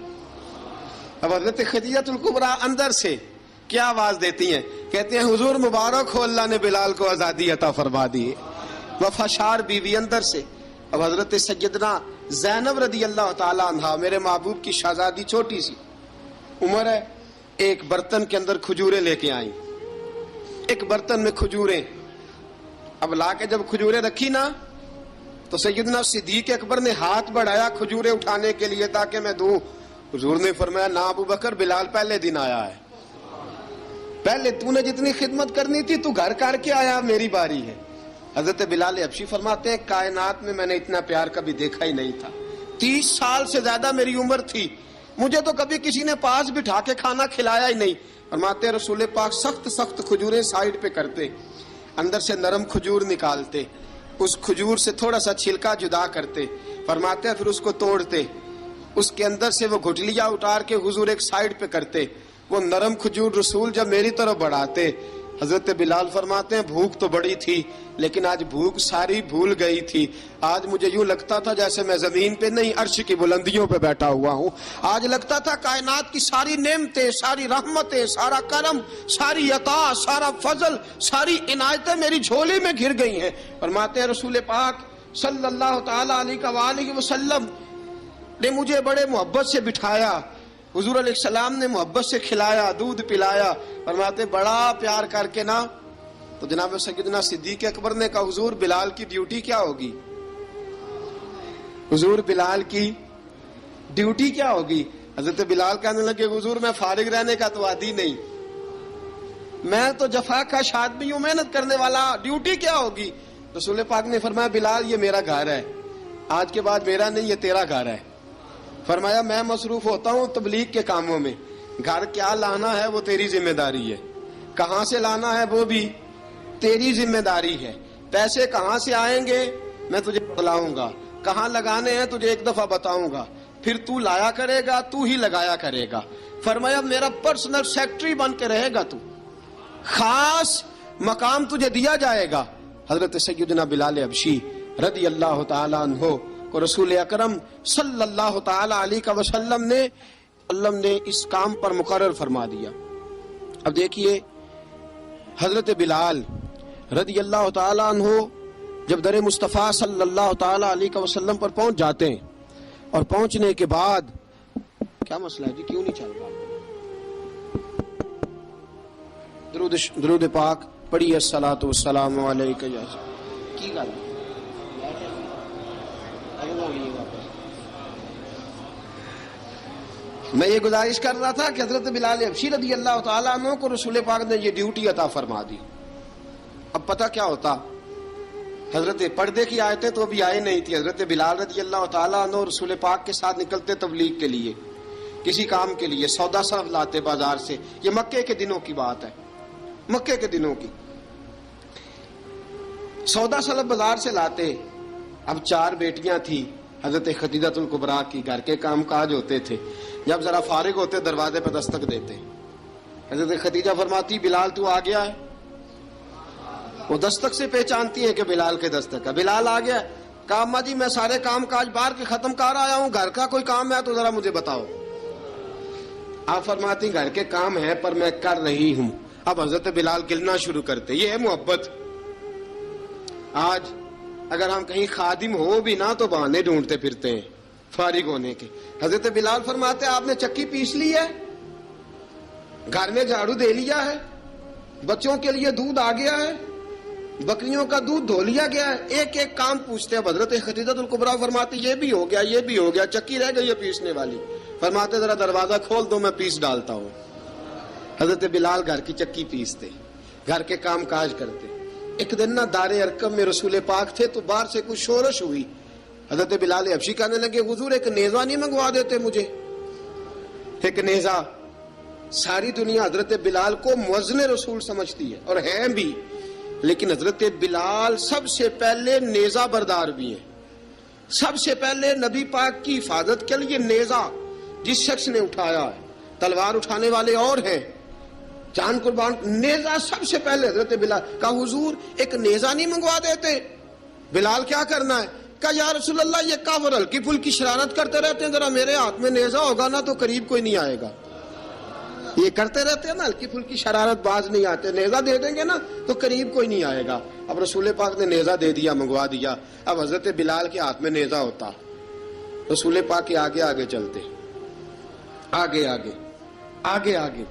اب حضرت خدیجہ الکبریٰ اندر سے کیا آواز دیتی ہیں؟ کہتے ہیں حضور مبارک ہو، اللہ نے بلال کو آزادی عطا فرما دی ہے۔ وفاشار بیوی اندر سے۔ اب حضرت سیدنا زینب رضی اللہ تعالی عنہا، میرے محبوب کی شہزادی، چھوٹی سی عمر ہے، ایک برتن کے اندر کھجوریں لے کے آئیں، ایک برتن میں کھجوریں۔ اب لا کے جب کھجوریں رکھی نا تو سیدنا صدیق اکبر نے ہاتھ بڑھایا کھجوریں اٹھانے کے لیے تاکہ میں دوں۔ حضور نے فرمایا نہ ابو بکر، بلال پہلے دن آیا ہے، پہلے تو نے جتنی خدمت کرنی تھی تو گھر کر کے آیا، میری باری ہے۔ حضرت بلال حبشی فرماتے ہیں کائنات میں نے اتنا پیار کبھی دیکھا ہی نہیں تھا، 30 سال سے زیادہ میری عمر تھی، مجھے تو کبھی کسی نے پاس بٹھا کے کھانا کھلایا ہی نہیں۔ فرماتے ہیں رسول پاک سخت سخت کھجوریں سائیڈ پہ کرتے، اندر سے نرم کھجور نکالتے، اس کھجور سے تھوڑا سا چھلکا جدا کرتے، فرماتے ہیں پھر اس کو توڑتے، اس کے اندر سے وہ گھٹلیاں اتار کے حضور ایک سائیڈ پہ کرتے، وہ نرم کھجور رسول جب میری طرف بڑھاتے، حضرت بلال فرماتے ہیں بھوک تو بڑی تھی لیکن آج بھوک ساری بھول گئی تھی، آج مجھے یوں لگتا تھا جیسے میں زمین پہ نہیں عرش کی بلندیوں پہ بیٹھا ہوا ہوں، آج لگتا تھا کائنات کی ساری نعمتیں، ساری رحمتیں، سارا کرم، ساری عطا، سارا فضل، ساری عنایتیں میری جھولی میں گر گئی ہیں۔ فرماتے ہیں رسول پاک صلی اللہ تعالی علیہ وآلہ وسلم نے مجھے بڑے محبت سے بٹھایا، حضور علیہ السلام نے محبت سے کھلایا، دودھ پلایا، فرماتے بڑا پیار کر کے نا، تو جناب سیدنا صدیق اکبر نے کہا حضور بلال کی ڈیوٹی کیا ہوگی؟ حضور بلال کی ڈیوٹی کیا ہوگی؟ حضرت بلال کہنے لگے حضور میں فارغ رہنے کا تو عادی نہیں، میں تو جفا کش آدمی ہوں، محنت کرنے والا، ڈیوٹی کیا ہوگی؟ رسول پاک نے فرمایا بلال یہ میرا گھر ہے، آج کے بعد میرا نہیں یہ تیرا گھر ہے۔ فرمایا میں مصروف ہوتا ہوں تبلیغ کے کاموں میں، گھر کیا لانا ہے وہ تیری ذمہ داری ہے، کہاں سے لانا ہے وہ بھی تیری ذمہ داری ہے، پیسے کہاں سے آئیں گے میں تجھے بتلاؤں گا، کہاں لگانے ہیں تجھے ایک دفعہ بتاؤں گا، پھر تو لایا کرے گا، تو ہی لگایا کرے گا۔ فرمایا میرا پرسنل سیکٹری بن کے رہے گا، تو خاص مقام تجھے دیا جائے گا۔ حضرت سیدنا بلال حبشی رضی اللہ تعالی عنہ کو رسول اکرم صلی اللہ تعالی علیہ وسلم نے اس کام پر مقرر فرما دیا۔ اب دیکھیے حضرت بلال رضی اللہ تعالی عنہ جب در مصطفیٰ صلی اللہ تعالی علیہ وسلم پر پہنچ جاتے ہیں، اور پہنچنے کے بعد کیا مسئلہ ہے جی، کیوں نہیں چل رہا؟ درود پاک پڑھیے الصلاۃ والسلام علیکہ یا کی گل میں یہ گزارش کر رہا تھا کہ حضرت بلال حبشی رضی اللہ تعالیٰ عنہ کو رسول پاک نے یہ ڈیوٹی عطا فرما دی۔ اب پتہ کیا ہوتا، حضرت پردے کی آیتیں تو ابھی آئے نہیں تھی، حضرت بلال رضی اللہ تعالیٰ عنہ رسول پاک کے ساتھ نکلتے تبلیغ کے لیے، کسی کام کے لیے، سودا صرف لاتے بازار سے، یہ مکے کے دنوں کی بات ہے، مکے کے دنوں کی، سودا صرف بازار سے لاتے۔ اب 4 بیٹیاں تھی حضرت خدیجہ الکبریٰ کی، گھر کے کام کاج ہوتے تھے، جب ذرا فارغ ہوتے دروازے پہ دستک دیتے، حضرت خدیجہ فرماتی بلال تو آ گیا ہے، وہ دستک سے پہچانتی ہے کہ بلال کے دستک ہے، بلال آ گیا ہے، کہا اماں جی میں سارے کام کاج باہر کے ختم کر آیا ہوں، گھر کا کوئی کام ہے تو ذرا مجھے بتاؤ۔ آپ فرماتی گھر کے کام ہے پر میں کر رہی ہوں۔ اب حضرت بلال گلنا شروع کرتے، یہ ہے محبت۔ آج اگر ہم کہیں خادم ہو بھی نہ تو بہانے ڈھونڈتے پھرتے ہیں فارغ ہونے کے۔ حضرت بلال فرماتے آپ نے چکی پیس لی ہے، گھر میں جھاڑو دے لیا ہے، بچوں کے لیے دودھ آ گیا ہے، بکریوں کا دودھ دھو لیا گیا ہے، ایک ایک کام پوچھتے ہیں۔ حضرت خدیجہ الکبریٰ فرماتی یہ بھی ہو گیا، یہ بھی ہو گیا، چکی رہ گئی ہے پیسنے والی۔ فرماتے ذرا دروازہ کھول دو میں پیس ڈالتا ہوں۔ حضرت بلال گھر کی چکی پیستے، گھر کے کام کاج کرتے۔ ایک دن نہ دار ارقم میں رسول پاک تھے تو باہر سے کچھ شورش ہوئی، حضرت بلال حبشی کہنے لگے حضور ایک نیزہ نہیں منگوا دیتے مجھے؟ ایک نیزہ۔ ساری دنیا حضرت بلال کو مؤذن رسول سمجھتی ہے، اور ہیں بھی۔ لیکن حضرت بلال سب سے پہلے نیزہ بردار بھی ہیں. سب سے پہلے نبی پاک کی حفاظت کے لیے نیزہ جس شخص نے اٹھایا ہے، تلوار اٹھانے والے اور ہیں، جان قربان، نیزہ سب سے پہلے حضرت بلال کا. حضور ایک نیزہ نہیں منگوا دیتے؟ بلال کیا کرنا ہے؟ کہا یا رسول اللہ یہ کافر ہلکی پھلکی شرارت کرتے رہتے ہیں، ذرا میرے ہاتھ میں نیزہ ہوگا نا تو قریب کوئی نہیں آئے گا. یہ کرتے رہتے ہیں نا ہلکی پھلکی شرارت، باز نہیں آتے، نیزہ دے دیں گے نا تو قریب کوئی نہیں آئے گا. اب رسول پاک نے نیزہ دے دیا، منگوا دیا. اب حضرت بلال کے ہاتھ میں نیزہ ہوتا، رسول پاک کے آگے آگے چلتے، آگے آگے آگے آگے.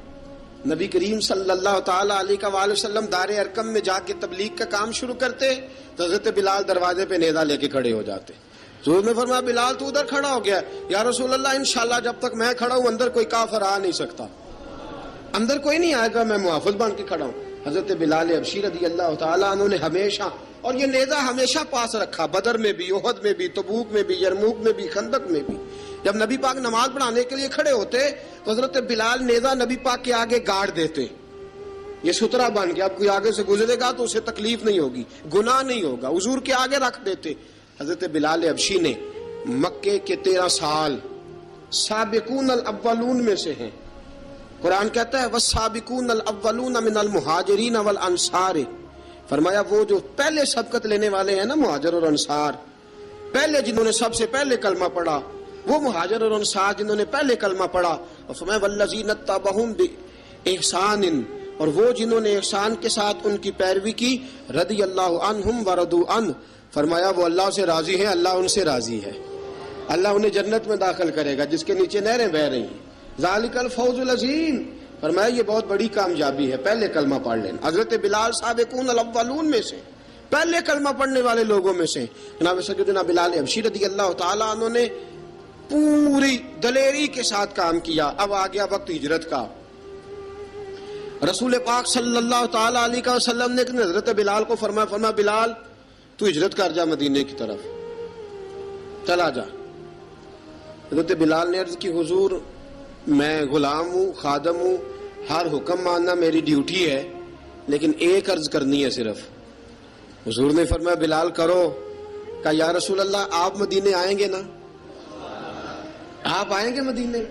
نبی کریم صلی اللہ تعالی علیہ وآلہ وسلم دار ارقم میں جا کے تبلیغ کا کام شروع کرتے تو حضرت بلال دروازے پہ نیزہ لے کے کھڑے ہو جاتے. حضور نے فرمایا بلال تو ادھر کھڑا ہو گیا. یا رسول اللہ انشاءاللہ جب تک میں کھڑا ہوں اندر کوئی کافر آ نہیں سکتا، اندر کوئی نہیں آئے گا، میں محافظ بن کے کھڑا ہوں. حضرت بلال حبشی رضی اللہ تعالیٰ عنہ نے ہمیشہ، اور یہ نیزہ ہمیشہ پاس رکھا، بدر میں بھی، احد میں بھی، تبوک میں بھی، یرموک میں بھی، خندق میں بھی. جب نبی پاک نماز پڑھانے کے لیے کھڑے ہوتے تو حضرت بلال نیزہ نبی پاک کے آگے گاڑ دیتے. یہ سترا بن گیا، اب کوئی آگے سے گزرے گا تو اسے تکلیف نہیں ہوگی، گناہ نہیں ہوگا، حضور کے آگے رکھ دیتے. حضرت بلال حبشی نے مکے کے 13 سال سابقون الاولون میں سے ہیں. قرآن کہتا ہے والسابقون الاولون من المہاجرین والانصار. فرمایا وہ جو پہلے سبقت لینے والے ہیں نا مہاجر اور انصار، پہلے جنہوں نے سب سے پہلے کلمہ پڑھا، وہ مہاجر اور انصار جنہوں نے پہلے کلمہ پڑھا. اور فرمایا والذین اتبعوہم بإحسان، اور وہ جنہوں نے احسان کے ساتھ ان کی پیروی کی، رضی اللہ عنہم ورضوا عنہ. فرمایا وہ اللہ سے راضی ہیں، اللہ ان سے راضی ہے، اللہ انہیں جنت میں داخل کرے گا جس کے نیچے نہریں بہہ رہی ہیں. ذالک الفوز العظیم. فرمایا یہ بہت بڑی کامیابی ہے پہلے کلمہ پڑھ لینا. حضرت بلال سابقون الاولون میں سے، پہلے کلمہ پڑھنے والے لوگوں میں سے. جناب سیدنا بلال حبشی رضی اللہ تعالیٰ عنہ نے پوری دلیری کے ساتھ کام کیا. اب آ گیا وقت ہجرت کا. رسول پاک صلی اللہ تعالیٰ علیہ وسلم نے حضرت بلال کو فرمایا بلال تو ہجرت کر جا مدینے کی طرف، چلا جا. حضرت بلال نے عرض کی حضور میں غلام ہوں، خادم ہوں، ہر حکم ماننا میری ڈیوٹی ہے، لیکن ایک عرض کرنی ہے صرف. حضور نے فرمایا بلال کرو. کہا یا رسول اللہ آپ مدینے آئیں گے نا؟ آپ آئیں گے مدینے؟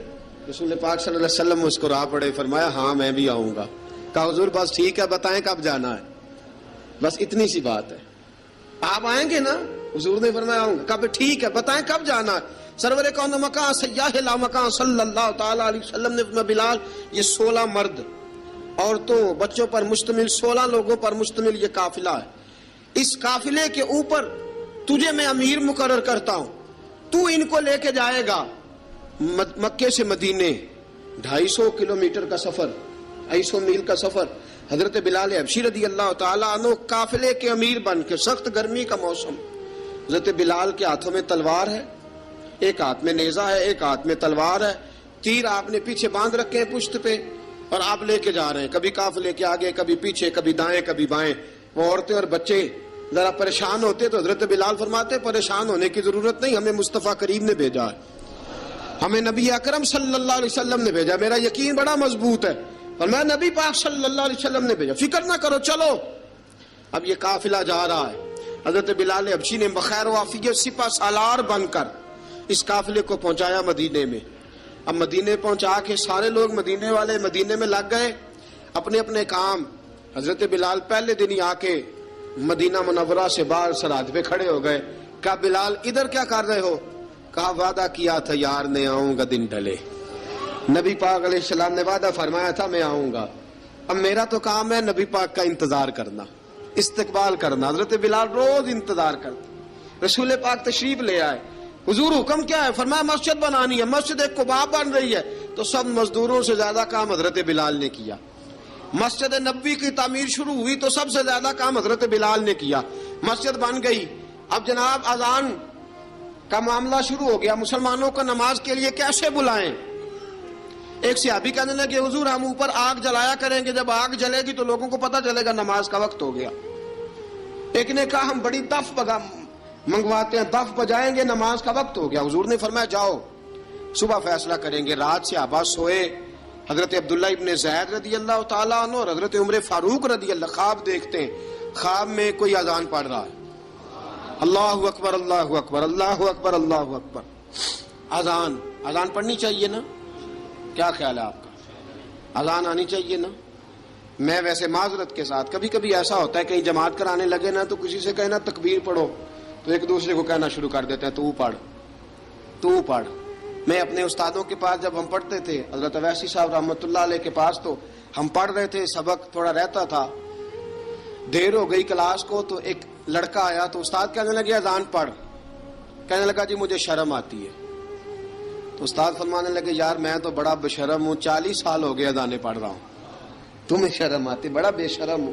رسول پاک صلی اللہ علیہ وسلم مسکرا پڑے، فرمایا ہاں میں بھی آؤں گا. کہا حضور بس ٹھیک ہے، بتائیں کب جانا ہے، بس اتنی سی بات ہے. آپ آئیں گے نا؟ حضور نے فرمایا آؤں گا. کہا ٹھیک ہے بتائیں کب جانا ہے. سرور کون مکان سیاح لا مکان صلی اللہ تعالیٰ علیہ وسلم نے فرمایا بلال یہ 16 مرد عورتوں بچوں پر مشتمل 16 لوگوں پر مشتمل یہ قافلہ ہے. اس قافلے کے اوپر تجھے میں امیر مقرر کرتا ہوں، تو ان کو لے کے جائے گا مکے سے مدینے 250 کلومیٹر کا سفر، 250 میل کا سفر. حضرت بلال حبشی رضی اللہ تعالیٰ عنہ قافلے کے امیر بن کے، سخت گرمی کا موسم، حضرت بلال کے ہاتھوں میں تلوار ہے، ایک ہاتھ میں نیزہ ہے، ایک ہاتھ میں تلوار ہے، تیر آپ نے پیچھے باندھ رکھے ہیں پشت پہ، اور آپ لے کے جا رہے ہیں، کبھی قافلے کے آگے، کبھی پیچھے، کبھی دائیں کبھی بائیں. وہ عورتیں اور بچے ذرا پریشان ہوتے تو حضرت بلال فرماتے پریشان ہونے کی ضرورت نہیں، ہمیں مصطفیٰ کریم نے بھیجا ہے، ہمیں نبی اکرم صلی اللہ علیہ وسلم نے بھیجا، میرا یقین بڑا مضبوط ہے، اور میں نبی پاک صلی اللہ علیہ وسلم نے بھیجا، فکر نہ کرو چلو. اب یہ قافلہ جا رہا ہے. حضرت بلال حبشی نے بخیر و عافیت سپہ سالار بن کر اس قافلے کو پہنچایا مدینے میں. اب مدینے پہنچا کے سارے لوگ مدینے والے مدینے میں لگ گئے اپنے اپنے کام. حضرت بلال پہلے دن ہی آ کے مدینہ منورہ سے باہر سرحد پہ کھڑے ہو گئے. کہا بلال ادھر کیا کر رہے ہو؟ کہا وعدہ کیا تھا یار نے آؤں گا دن ڈھلے. نبی پاک علیہ السلام نے وعدہ فرمایا تھا میں آؤں گا. اب میرا تو کام ہے نبی پاک کا انتظار کرنا، استقبال کرنا. حضرت بلال روز انتظار کرتے. رسول پاک تشریف لے آئے. حضور حکم کیا ہے؟ فرمایا مسجد بنانی ہے. مسجد قباء بن رہی ہے. تو سب مزدوروں سے زیادہ کام حضرت بلال نے کیا. مسجد نبوی کی تعمیر شروع ہوئی تو سب سے زیادہ کام حضرت بلال نے کیا. مسجد بن گئی. اب جناب اذان کا معاملہ شروع ہو گیا. مسلمانوں کو نماز کے لیے کیسے بلائیں؟ ایک صحابی کہنے لگے حضور ہم اوپر آگ جلایا کریں گے، جب آگ جلے گی تو لوگوں کو پتہ چلے گا نماز کا وقت ہو گیا. ایک نے کہا ہم بڑی دف منگواتے ہیں، دف بجائیں گے، نماز کا وقت ہو گیا. حضور نے فرمایا جاؤ صبح فیصلہ کریں گے. رات سے صحابہ سوئے. حضرت عبداللہ ابن زید رضی اللہ تعالیٰ عنہ اور حضرت عمر فاروق رضی اللہ خواب دیکھتے ہیں. خواب میں کوئی اذان پڑھ رہا ہے، اللہ اکبر اللہ اکبر اللہ اکبر اللہ اکبر، اذان پڑھنی چاہیے نا؟ کیا خیال ہے آپ کا؟ اذان آنی چاہیے نا؟ میں ویسے معذرت کے ساتھ کبھی کبھی ایسا ہوتا ہے کہیں جماعت کرانے لگے نا تو کسی سے کہنا تکبیر پڑھو تو ایک دوسرے کو کہنا شروع کر دیتے ہیں تو پڑھ۔ میں اپنے استادوں کے پاس جب ہم پڑھتے تھے، حضرت اویسی صاحب رحمۃ اللہ علیہ کے پاس، تو ہم پڑھ رہے تھے، سبق تھوڑا رہتا تھا، دیر ہو گئی کلاس کو تو ایک لڑکا آیا تو استاد کہنے لگے اذان پڑھ، کہنے لگا جی مجھے شرم آتی ہے۔ تو استاد فرمانے لگے یار میں تو بڑا بے شرم ہوں، 40 سال ہو گئے اذانیں پڑھ رہا ہوں، تمہیں شرم آتی؟ بڑا بے شرم ہوں،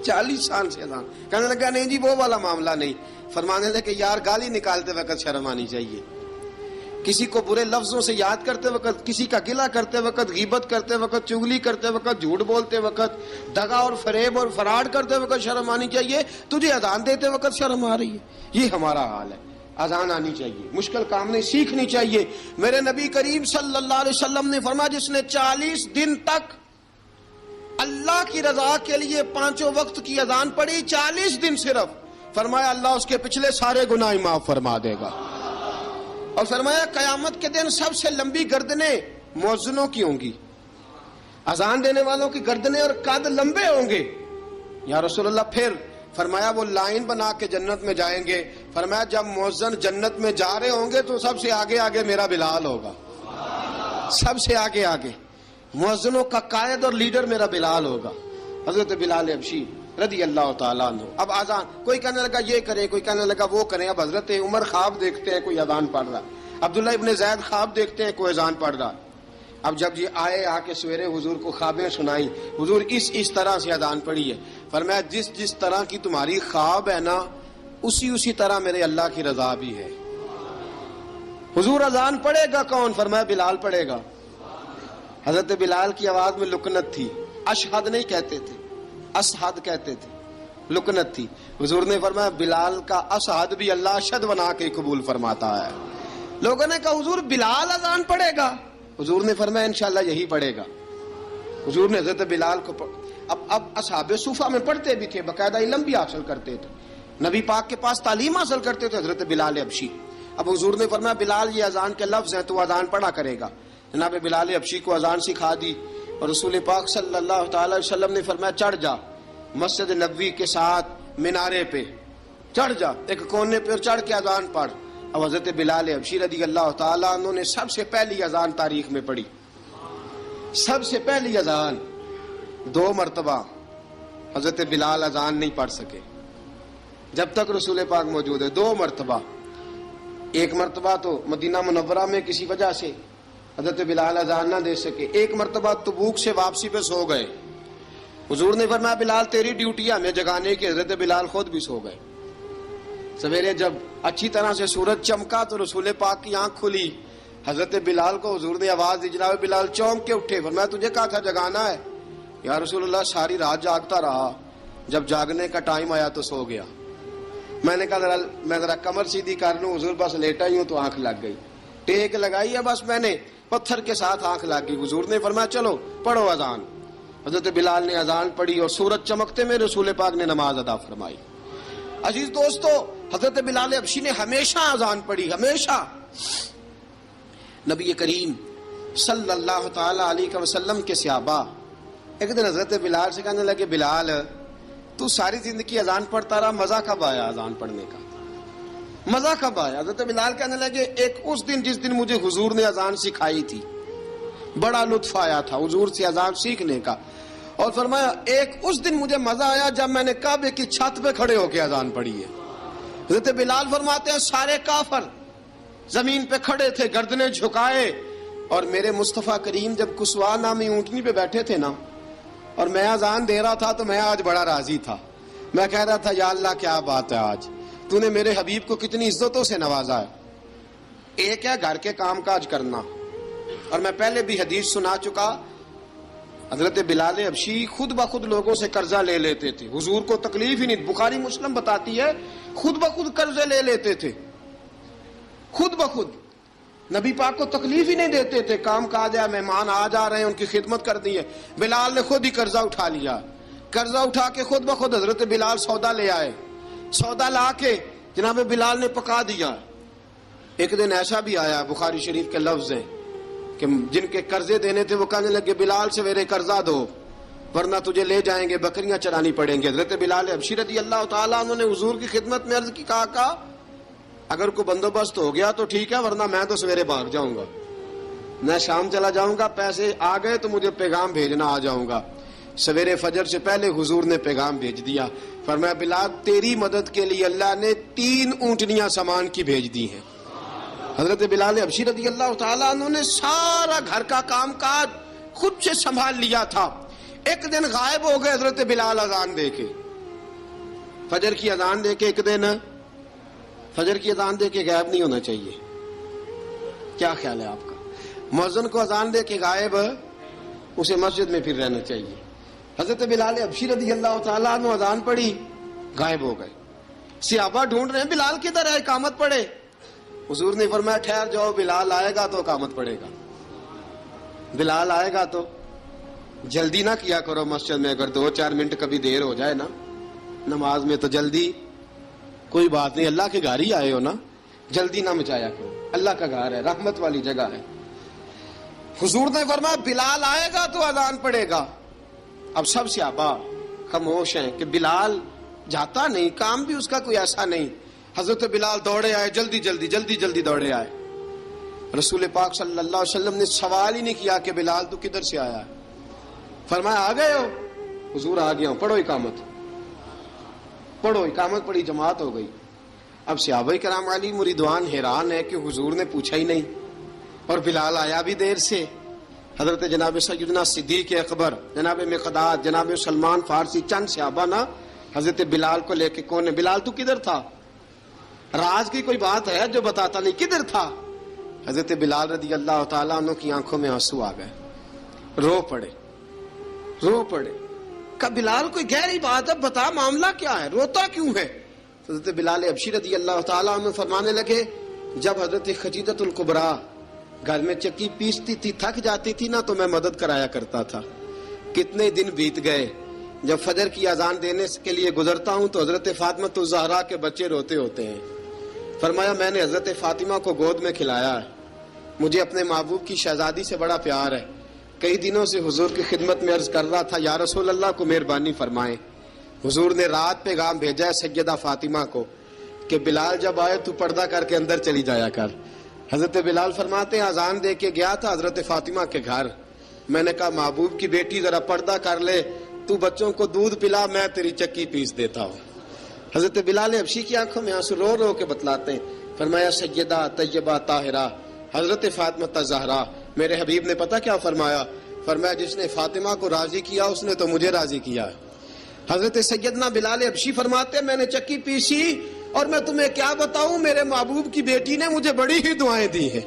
40 سال سے اذان۔ کہنے لگا نہیں جی وہ والا معاملہ نہیں۔ فرمانے لگے یار گالی نکالتے وقت شرم آنی چاہیے، کسی کو برے لفظوں سے یاد کرتے وقت، کسی کا گلہ کرتے وقت، غیبت کرتے وقت، چغلی کرتے وقت، جھوٹ بولتے وقت، دغا اور فریب اور فراڈ کرتے وقت شرم آنی چاہیے، تجھے اذان دیتے وقت شرم آ رہی ہے۔ یہ ہمارا حال ہے۔ اذان آنی چاہیے، مشکل کام نہیں، سیکھنی چاہیے۔ میرے نبی کریم صلی اللہ علیہ وسلم نے فرمایا جس نے 40 دن تک اللہ کی رضا کے لیے 5 وقت کی اذان پڑھی، 40 دن صرف، فرمایا اللہ اس کے پچھلے سارے گناہ معاف فرما دے گا۔ اور فرمایا قیامت کے دن سب سے لمبی گردنیں مؤذنوں کی ہوں گی، اذان دینے والوں کی گردنیں اور قد لمبے ہوں گے۔ یا رسول اللہ پھر؟ فرمایا وہ لائن بنا کے جنت میں جائیں گے۔ فرمایا جب مؤذن جنت میں جا رہے ہوں گے تو سب سے آگے آگے میرا بلال ہوگا، سب سے آگے آگے مؤذنوں کا قائد اور لیڈر میرا بلال ہوگا، حضرت بلال حبشی رضی اللہ تعالیٰ عنہ۔ اب اذان کوئی کہنے لگا یہ کریں، کوئی کہنے لگا وہ کریں۔ اب حضرت عمر خواب دیکھتے ہیں کوئی اذان پڑھ رہا، عبداللہ ابن زید خواب دیکھتے ہیں کوئی اذان پڑھ رہا۔ اب جب یہ آئے آ کے سویرے حضور کو خوابیں سنائی، حضور اس طرح سے اذان پڑھی ہے۔ فرمایا جس طرح کی تمہاری خواب ہے نا اسی طرح میرے اللہ کی رضا بھی ہے۔ حضور اذان پڑھے گا کون؟ فرمایا بلال پڑھے گا۔ حضرت بلال کی آواز میں لکنت تھی، اشہد نہیں کہتے تھے، اسحد کہتے تھے، لکنت تھی۔ حضور نے فرمایا بلال کا اسحد بھی اللہ اشہد بنا کے قبول فرماتا ہے۔ لوگوں نے کہا حضور بلال اذان پڑھے گا؟ حضور نے فرمایا انشاءاللہ یہی پڑھے گا۔ حضور نے حضرت بلال کو اب اصحاب صوفہ میں پڑھتے بھی تھے، باقاعدہ علم بھی حاصل کرتے تھے، نبی پاک کے پاس تعلیم حاصل کرتے تھے حضرت بلال حبشی۔ اب حضور نے فرمایا بلال یہ اذان کے لفظ ہیں تو اذان پڑھا کرے گا۔ جناب بلال حبشی کو اذان سکھا دی اور رسول پاک صلی اللہ تعالی علیہ وسلم نے فرمایا چڑھ جا مسجد نبوی کے ساتھ مینارے پہ، چڑھ جا ایک کونے پہ چڑھ کے اذان پڑھ۔ اب حضرت بلال حبشی رضی اللہ تعالیٰ عنہ نے سب سے پہلی اذان تاریخ میں پڑھی، سب سے پہلی اذان 2 مرتبہ حضرت بلال اذان نہیں پڑھ سکے جب تک رسول پاک موجود ہے، 2 مرتبہ۔ ایک مرتبہ تو مدینہ منورہ میں کسی وجہ سے حضرت بلال اذان نہ دے سکے، ایک مرتبہ تبوک سے واپسی پہ سو گئے۔ حضور نے فرمایا بلال تیری ڈیوٹی ہے ہمیں جگانے کی، حضرت بلال خود بھی سو گئے۔ سویرے جب اچھی طرح سے سورج چمکا تو رسول پاک کی آنکھ کھلی، حضرت بلال کو حضور نے آواز دی، جناب بلال چونک کے اٹھے، فرمایا تجھے کہا تھا جگانا ہے؟ یا رسول اللہ ساری رات جاگتا رہا، جب جاگنے کا ٹائم آیا تو سو گیا۔ میں نے کہا میں ذرا کمر سیدھی کر لوں، حضور بس لیٹا ہی ہوں تو آنکھ لگ گئی، ٹیک لگائی ہے بس میں نے، پتھر کے ساتھ آنکھ لگ گئی۔ حضور نے فرمایا چلو پڑھو اذان۔ حضرت بلال نے اذان پڑھی اور سورج چمکتے میں رسول پاک نے نماز ادا فرمائی۔ عزیز دوستو حضرت بلال حبشی نے ہمیشہ اذان پڑھی، ہمیشہ۔ نبی کریم صلی اللہ تعالی علیہ وسلم کے صحابہ ایک دن حضرت بلال سے کہنے لگے بلال تو ساری زندگی اذان پڑھتا رہا، مزہ کب آیا اذان پڑھنے کا؟ مزہ کب آیا؟ حضرت بلال کہنے لگے ایک اس دن جس دن مجھے حضور نے اذان سکھائی تھی، بڑا لطف آیا تھا حضور سے اذان سیکھنے کا، اور فرمایا ایک اس دن مجھے مزہ آیا جب میں نے کعبے کی چھت پہ کھڑے ہو کے اذان پڑھی ہے۔ حضرت بلال فرماتے ہیں سارے کافر زمین پہ کھڑے تھے گردنیں جھکائے، اور میرے مصطفیٰ کریم جب کسوا نامی اونٹنی پہ بیٹھے تھے نا اور میں اذان دے رہا تھا تو میں آج بڑا راضی تھا، میں کہہ رہا تھا یا اللہ کیا بات ہے، آج تو نے میرے حبیب کو کتنی عزتوں سے نوازا ہے۔ ایک ہے گھر کے کام کاج کرنا، اور میں پہلے بھی حدیث سنا چکا، حضرت بلال حبشی خود بخود لوگوں سے قرضہ لے لیتے تھے، حضور کو تکلیف ہی نہیں، بخاری مسلم بتاتی ہے خود بخود قرضے لے لیتے تھے، خود بخود، نبی پاک کو تکلیف ہی نہیں دیتے تھے، کام کاج ہے، مہمان آ جا رہے ہیں ان کی خدمت کر دی ہے، بلال نے خود ہی قرضہ اٹھا لیا قرضہ اٹھا کے خود بخود حضرت بلال سودا لے آئے. سودا لا کے جناب بلال نے پکا دیا. ایک دن ایسا بھی آیا بخاری شریف کے لفظ ہیں کہ جن کے قرضے دینے تھے وہ کہنے لگے بلال سویرے قرضہ دو ورنہ تجھے لے جائیں گے, بکریاں چرانی پڑیں گے. حضرت بلال حبشی رضی اللہ تعالیٰ انہوں نے حضور کی خدمت میں عرض کی, کہا اگر کوئی بندوبست ہو گیا تو ٹھیک ہے ورنہ میں تو سویرے بھاگ جاؤں گا, میں شام چلا جاؤں گا, پیسے آ گئے تو مجھے پیغام بھیجنا, آ جاؤں گا. سویرے فجر سے پہلے حضور نے پیغام بھیج دیا. فرمایا بلال تیری مدد کے لیے اللہ نے 3 اونٹنیاں سامان کی بھیج دی ہیں. حضرت بلال حبشی رضی اللہ تعالیٰ انہوں نے سارا گھر کا کام کاج خود سے سنبھال لیا تھا. ایک دن غائب ہو گئے حضرت بلال اذان دے کے, فجر کی اذان دے کے. ایک دن فجر کی اذان دے کے غائب نہیں ہونا چاہیے, کیا خیال ہے آپ کا؟ مؤذن کو اذان دے کے غائب اسے مسجد میں پھر رہنا چاہیے. حضرت بلال حبشی رضی اللہ تعالیٰ عنہ اذان پڑھی, غائب ہو گئے. صحابہ ڈھونڈ رہے ہیں بلال کدھر ہے, اقامت پڑھے. حضور نے فرمایا ٹھہر جاؤ, بلال آئے گا تو اقامت پڑھے گا. بلال آئے گا تو جلدی نہ کیا کرو مسجد میں, اگر 2-4 منٹ کبھی دیر ہو جائے نا نماز میں تو جلدی کوئی بات نہیں, اللہ کے گھر ہی آئے ہو نا, جلدی نہ مچایا کرو, اللہ کا گھر ہے, رحمت والی جگہ ہے. حضور نے فرمایا بلال آئے گا تو اذان پڑے گا. اب سب صحابہ خاموش ہیں کہ بلال جاتا نہیں, کام بھی اس کا کوئی ایسا نہیں. حضرت بلال دوڑے آئے, جلدی جلدی جلدی جلدی دوڑے آئے. رسول پاک صلی اللہ علیہ وسلم نے سوال ہی نہیں کیا کہ بلال تو کدھر سے آیا ہے, فرمایا آ گئے ہو؟ حضور آ گیا ہوں, پڑھو اقامت. پڑھو اقامت پڑھی, جماعت ہو گئی. اب صحابہ کرام علی مریدوان حیران ہے کہ حضور نے پوچھا ہی نہیں اور بلال آیا بھی دیر سے. حضرت جناب سیدنا صدیق اکبر, جناب مقداد, جناب سلمان فارسی, چند صحابہ نا حضرت بلال کو لے کے, کون ہے بلال تو کدھر تھا؟ راز کی کوئی بات ہے جو بتاتا نہیں, کدھر تھا؟ حضرت بلال رضی اللہ تعالیٰ عنہ کی آنکھوں میں آنسو آ گئے, رو پڑے. کہ بلال کوئی گہری بات ہے, بتا معاملہ کیا ہے, روتا کیوں ہے؟ حضرت بلال حبشی رضی اللہ تعالیٰ عنہ فرمانے لگے جب حضرت خدیجہ الکبریٰ گھر میں چکی پیستی تھی, تھک جاتی تھی نا تو میں مدد کرایا کرتا تھا. کتنے دن بیت گئے, جب فجر کی اذان دینے کے لیے گزرتا ہوں تو حضرت فاطمہ الزہرا کے بچے روتے ہوتے ہیں. فرمایا میں نے حضرت فاطمہ کو گود میں کھلایا ہے, مجھے اپنے محبوب کی شہزادی سے بڑا پیار ہے. کئی دنوں سے حضور کی خدمت میں عرض کر رہا تھا یا رسول اللہ کو مہربانی فرمائیں. حضور نے رات پیغام بھیجا ہے سیدہ فاطمہ کو کہ بلال جب آئے تو پردہ کر کے اندر چلی جایا کر. حضرت بلال فرماتے ہیں اذان دے کے گیا تھا حضرت فاطمہ کے گھر, میں نے کہا محبوب کی بیٹی ذرا پردہ کر لے, تو بچوں کو دودھ پلا, میں تیری چکی پیس دیتا ہوں. حضرت بلال حبشی کی آنکھوں میں آنسو رو رو کے بتلاتے ہیں. فرمایا سیدہ طیبہ طاہرہ حضرت فاطمہ الزہرا, میرے حبیب نے پتہ کیا فرمایا؟ فرمایا جس نے فاطمہ کو راضی کیا اس نے تو مجھے راضی کیا. حضرت سیدنا بلال حبشی فرماتے ہیں میں نے چکی پیسی اور میں تمہیں کیا بتاؤں, میرے محبوب کی بیٹی نے مجھے بڑی ہی دعائیں دی ہیں,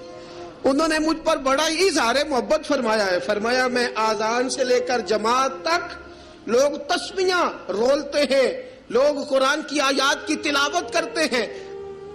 انہوں نے مجھ پر بڑا ہی اظہار محبت فرمایا ہے. فرمایا میں آذان سے لے کر جماعت تک لوگ تسبیحاں رولتے ہیں, لوگ قرآن کی آیات کی تلاوت کرتے ہیں,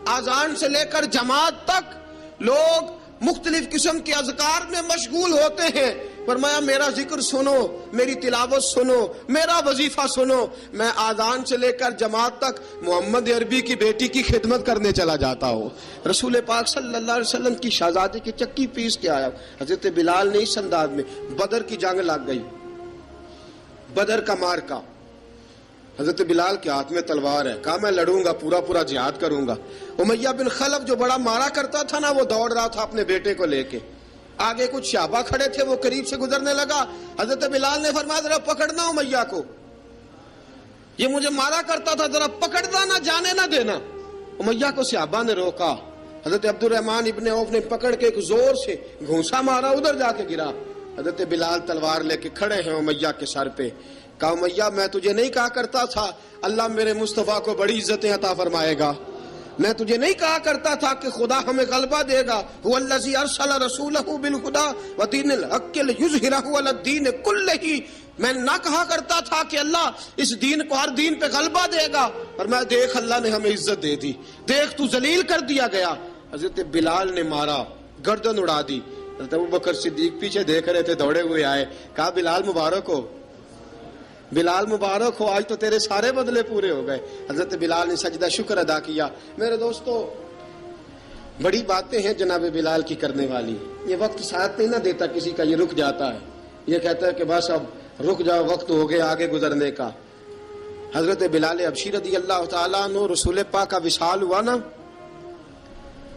آذان سے لے کر جماعت تک لوگ مختلف قسم کے اذکار میں مشغول ہوتے ہیں. فرمایا میرا ذکر سنو, میری تلاوت سنو, میرا وظیفہ سنو. میں آذان سے لے کر جماعت تک محمد عربی کی بیٹی کی خدمت کرنے چلا جاتا ہوں. رسول پاک صلی اللہ علیہ وسلم کی شہزادی کی چکی پیس کے آیا. حضرت بلال نے اس انداز میں, بدر کی جنگ لگ گئی, بدر کا مارکا, حضرت بلال کے ہاتھ میں تلوار ہے, کہا میں لڑوں گا, پورا پورا جہاد کروں گا. امیہ بن خلف جو بڑا مارا کرتا تھا نا وہ دوڑ رہا تھا اپنے بیٹے کو لے کے, آگے کچھ صحابہ کھڑے تھے, وہ قریب سے گزرنے لگا. حضرت بلال نے فرمایا ذرا پکڑنا امیہ کو, یہ مجھے مارا کرتا تھا, ذرا پکڑنا, نہ جانے نہ دینا. امیہ کو صحابہ نے روکا. حضرت عبد الرحمن ابن عوف نے پکڑ کے ایک زور سے گھونسا مارا, ادھر جا کے گرا. حضرت بلال تلوار لے کے کھڑے ہیں امیہ کے سر پہ. کہا امیہ میں تجھے نہیں کہا کرتا تھا اللہ میرے مصطفیٰ کو بڑی عزتیں عطا فرمائے گا, میں تجھے نہیں کہا کرتا تھا کہ خدا ہمیں غلبہ دے گا, هو الذی ارسل رسولہ بالہدی ودین الحق لیظہرہ علی الدین کلہ, میں نہ کہا کرتا تھا کہ اللہ اس دین کو ہر دین پہ غلبہ دے گا, اور میں دیکھ اللہ نے ہمیں عزت دے دی, دیکھ تو ذلیل کر دیا گیا. حضرت بلال نے مارا, گردن اڑا دی. حضرت ابوبکر صدیق پیچھے دیکھ رہے تھے, دوڑے ہوئے آئے, کہا بلال مبارک ہو. بلال مبارک ہو، آج تو تیرے سارے بدلے پورے ہو گئے۔ حضرت بلال نے سجدہ شکر ادا کیا۔ میرے دوستو، بڑی باتیں ہیں جناب بلال کی کرنے والی۔ یہ وقت ساتھ نہیں نہ دیتا کسی کا، یہ رک جاتا ہے، یہ کہتا ہے کہ بس اب رک جاؤ، وقت ہو گیا آگے گزرنے کا۔ حضرت بلال حبشی رضی اللہ تعالیٰ عنہ، رسول پاک کا وصال ہوا نا،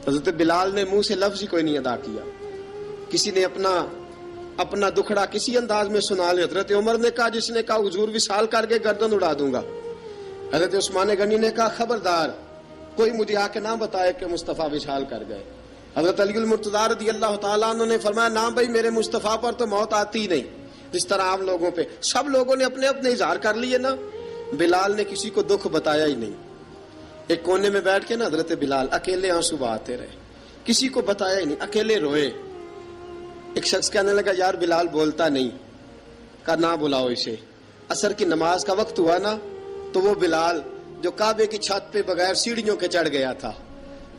حضرت بلال نے منہ سے لفظ ہی کوئی نہیں ادا کیا۔ کسی نے اپنا دکھڑا کسی انداز میں سنا لیا۔ حضرت عمر نے کہا، جس نے کہا حضور وصال کر کے گردن اڑا دوں گا۔ حضرت عثمان غنی نے کہا، خبردار کوئی مجھے آ کے نہ بتائے کہ مصطفیٰ وصال کر گئے۔ حضرت علی المرتضیٰ رضی اللہ تعالیٰ عنہ نے فرمایا، نہ بھائی، میرے مصطفیٰ پر تو موت آتی نہیں جس طرح عام لوگوں پہ۔ سب لوگوں نے اپنے اپنے اظہار کر لیے نا، بلال نے کسی کو دکھ بتایا ہی نہیں۔ ایک کونے میں بیٹھ کے نا حضرت بلال اکیلے آنسو بہاتے رہے، کسی کو بتایا ہی نہیں، اکیلے روئے۔ ایک شخص کہنے لگا، یار بلال بولتا نہیں۔ کہا، نہ بلاؤ اسے۔ عصر کی نماز کا وقت ہوا نا، تو وہ بلال جو کعبے کی چھت پہ بغیر سیڑھیوں کے چڑھ گیا تھا،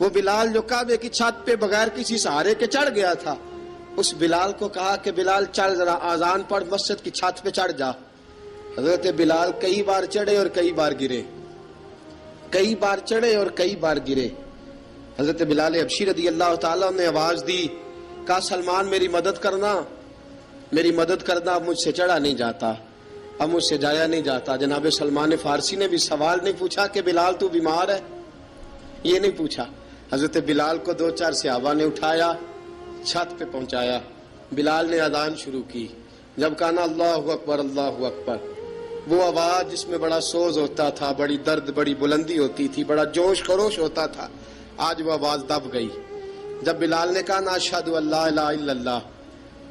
وہ بلال جو کعبے کی چھت پہ بغیر کسی سہارے کے چڑھ گیا تھا، اس بلال کو کہا کہ بلال چل ذرا آذان پڑھ، مسجد کی چھت پہ چڑھ جا۔ حضرت بلال کئی بار چڑھے اور کئی بار گرے، کئی بار چڑھے اور کئی بار گرے۔ حضرت بلال حبشی رضی اللہ تعالیٰ نے آواز دی، کہا، سلمان میری مدد کرنا، میری مدد کرنا، اب مجھ سے چڑھا نہیں جاتا، اب مجھ سے جایا نہیں جاتا۔ جناب سلمان فارسی نے بھی سوال نہیں پوچھا کہ بلال تو بیمار ہے، یہ نہیں پوچھا۔ حضرت بلال کو 2-4 صحابہ نے اٹھایا، چھت پہ پہنچایا۔ بلال نے اذان شروع کی۔ جب کہا نا اللہ اکبر اللہ اکبر، وہ آواز جس میں بڑا سوز ہوتا تھا، بڑی درد، بڑی بلندی ہوتی تھی، بڑا جوش خروش ہوتا تھا، آج وہ آواز دب گئی۔ جب بلال نے کہا نا اشہد ان لا الہ الا اللہ،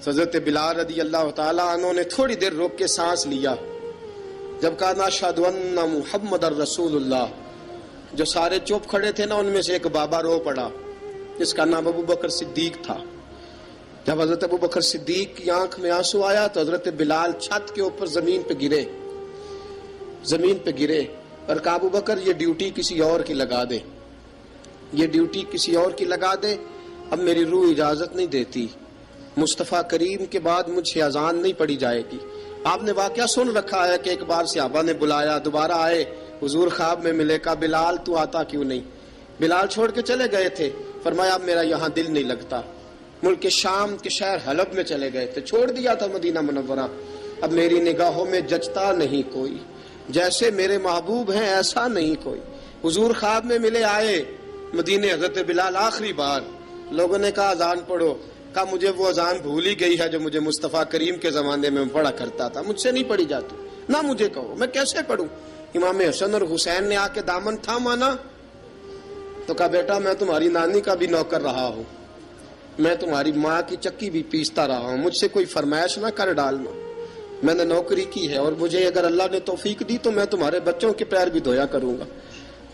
حضرت بلال رضی اللہ تعالیٰ عنہ نے تھوڑی دیر روک کے سانس لیا۔ جب کہا نا اشہد ان محمد الرسول اللہ، جو سارے چپ کھڑے تھے نا، ان میں سے ایک بابا رو پڑا جس کا نام ابو بکر صدیق تھا۔ جب حضرت ابو بکر صدیق کی آنکھ میں آنسو آیا تو حضرت بلال چھت کے اوپر زمین پہ گرے، زمین پہ گرے، اور کہا، ابو بکر یہ ڈیوٹی کسی اور کی لگا دے، یہ ڈیوٹی کسی اور کی لگا دے، اب میری روح اجازت نہیں دیتی، مصطفیٰ کریم کے بعد مجھ سے اذان نہیں پڑھی جائے گی۔ آپ نے واقعہ سن رکھا ہے کہ ایک بار صحابہ نے بلایا، دوبارہ آئے، حضور خواب میں ملے، کہا، بلال تو آتا کیوں نہیں؟ بلال چھوڑ کے چلے گئے تھے۔ فرمایا، اب میرا یہاں دل نہیں لگتا۔ ملک شام کے شہر حلب میں چلے گئے تھے، چھوڑ دیا تھا مدینہ منورہ، اب میری نگاہوں میں جچتا نہیں کوئی، جیسے میرے محبوب ہیں ایسا نہیں کوئی۔ حضور خواب میں ملے، آئے مدینے، حضرت بلال آخری بار، لوگوں نے کہا اذان پڑھو، کہا مجھے وہ اذان بھول ہی گئی ہے جو مجھے مصطفیٰ کریم کے زمانے میں پڑھا کرتا تھا، مجھ سے نہیں پڑھی جاتی، نہ مجھے کہو، میں کیسے پڑھوں؟ امام حسن اور حسین نے آ کے دامن تھاما نا، تو کہا، بیٹا میں تمہاری نانی کا بھی نوکر رہا ہوں، میں تمہاری ماں کی چکی بھی پیستا رہا ہوں، مجھ سے کوئی فرمائش نہ کر ڈالنا، میں نے نوکری کی ہے، اور مجھے اگر اللہ نے توفیق دی تو میں تمہارے بچوں کے پیر بھی دھویا کروں گا۔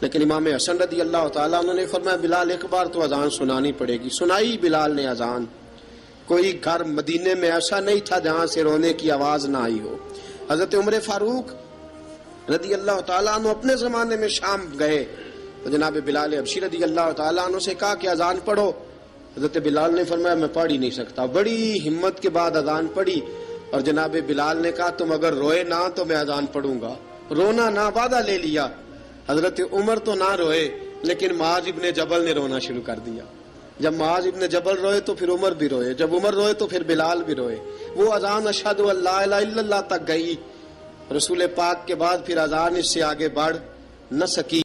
لیکن امام حسن رضی اللہ تعالیٰ عنہ نے فرمایا، بلال ایک بار تو اذان سنانی پڑے گی۔ سنائی بلال نے اذان۔ کوئی گھر مدینے میں ایسا نہیں تھا جہاں سے رونے کی آواز نہ آئی ہو۔ حضرت عمر فاروق رضی اللہ تعالیٰ عنہ اپنے زمانے میں شام گئے تو جناب بلال حبشی رضی اللہ تعالیٰ عنہ سے کہا کہ اذان پڑھو۔ حضرت بلال نے فرمایا، میں پڑھ ہی نہیں سکتا۔ بڑی ہمت کے بعد اذان پڑھی، اور جناب بلال نے کہا، تم اگر روئے نہ تو میں اذان پڑھوں گا، رونا نہ، وعدہ لے لیا۔ حضرت عمر تو نہ روئے، لیکن معاذ ابن جبل نے رونا شروع کر دیا۔ جب معاذ ابن جبل روئے تو پھر عمر بھی روئے، جب عمر روئے تو پھر بلال بھی روئے۔ وہ اذان اشہد ان لا الہ الا اللہ تک گئی، رسول پاک کے بعد پھر اذان اس سے آگے بڑھ نہ سکی۔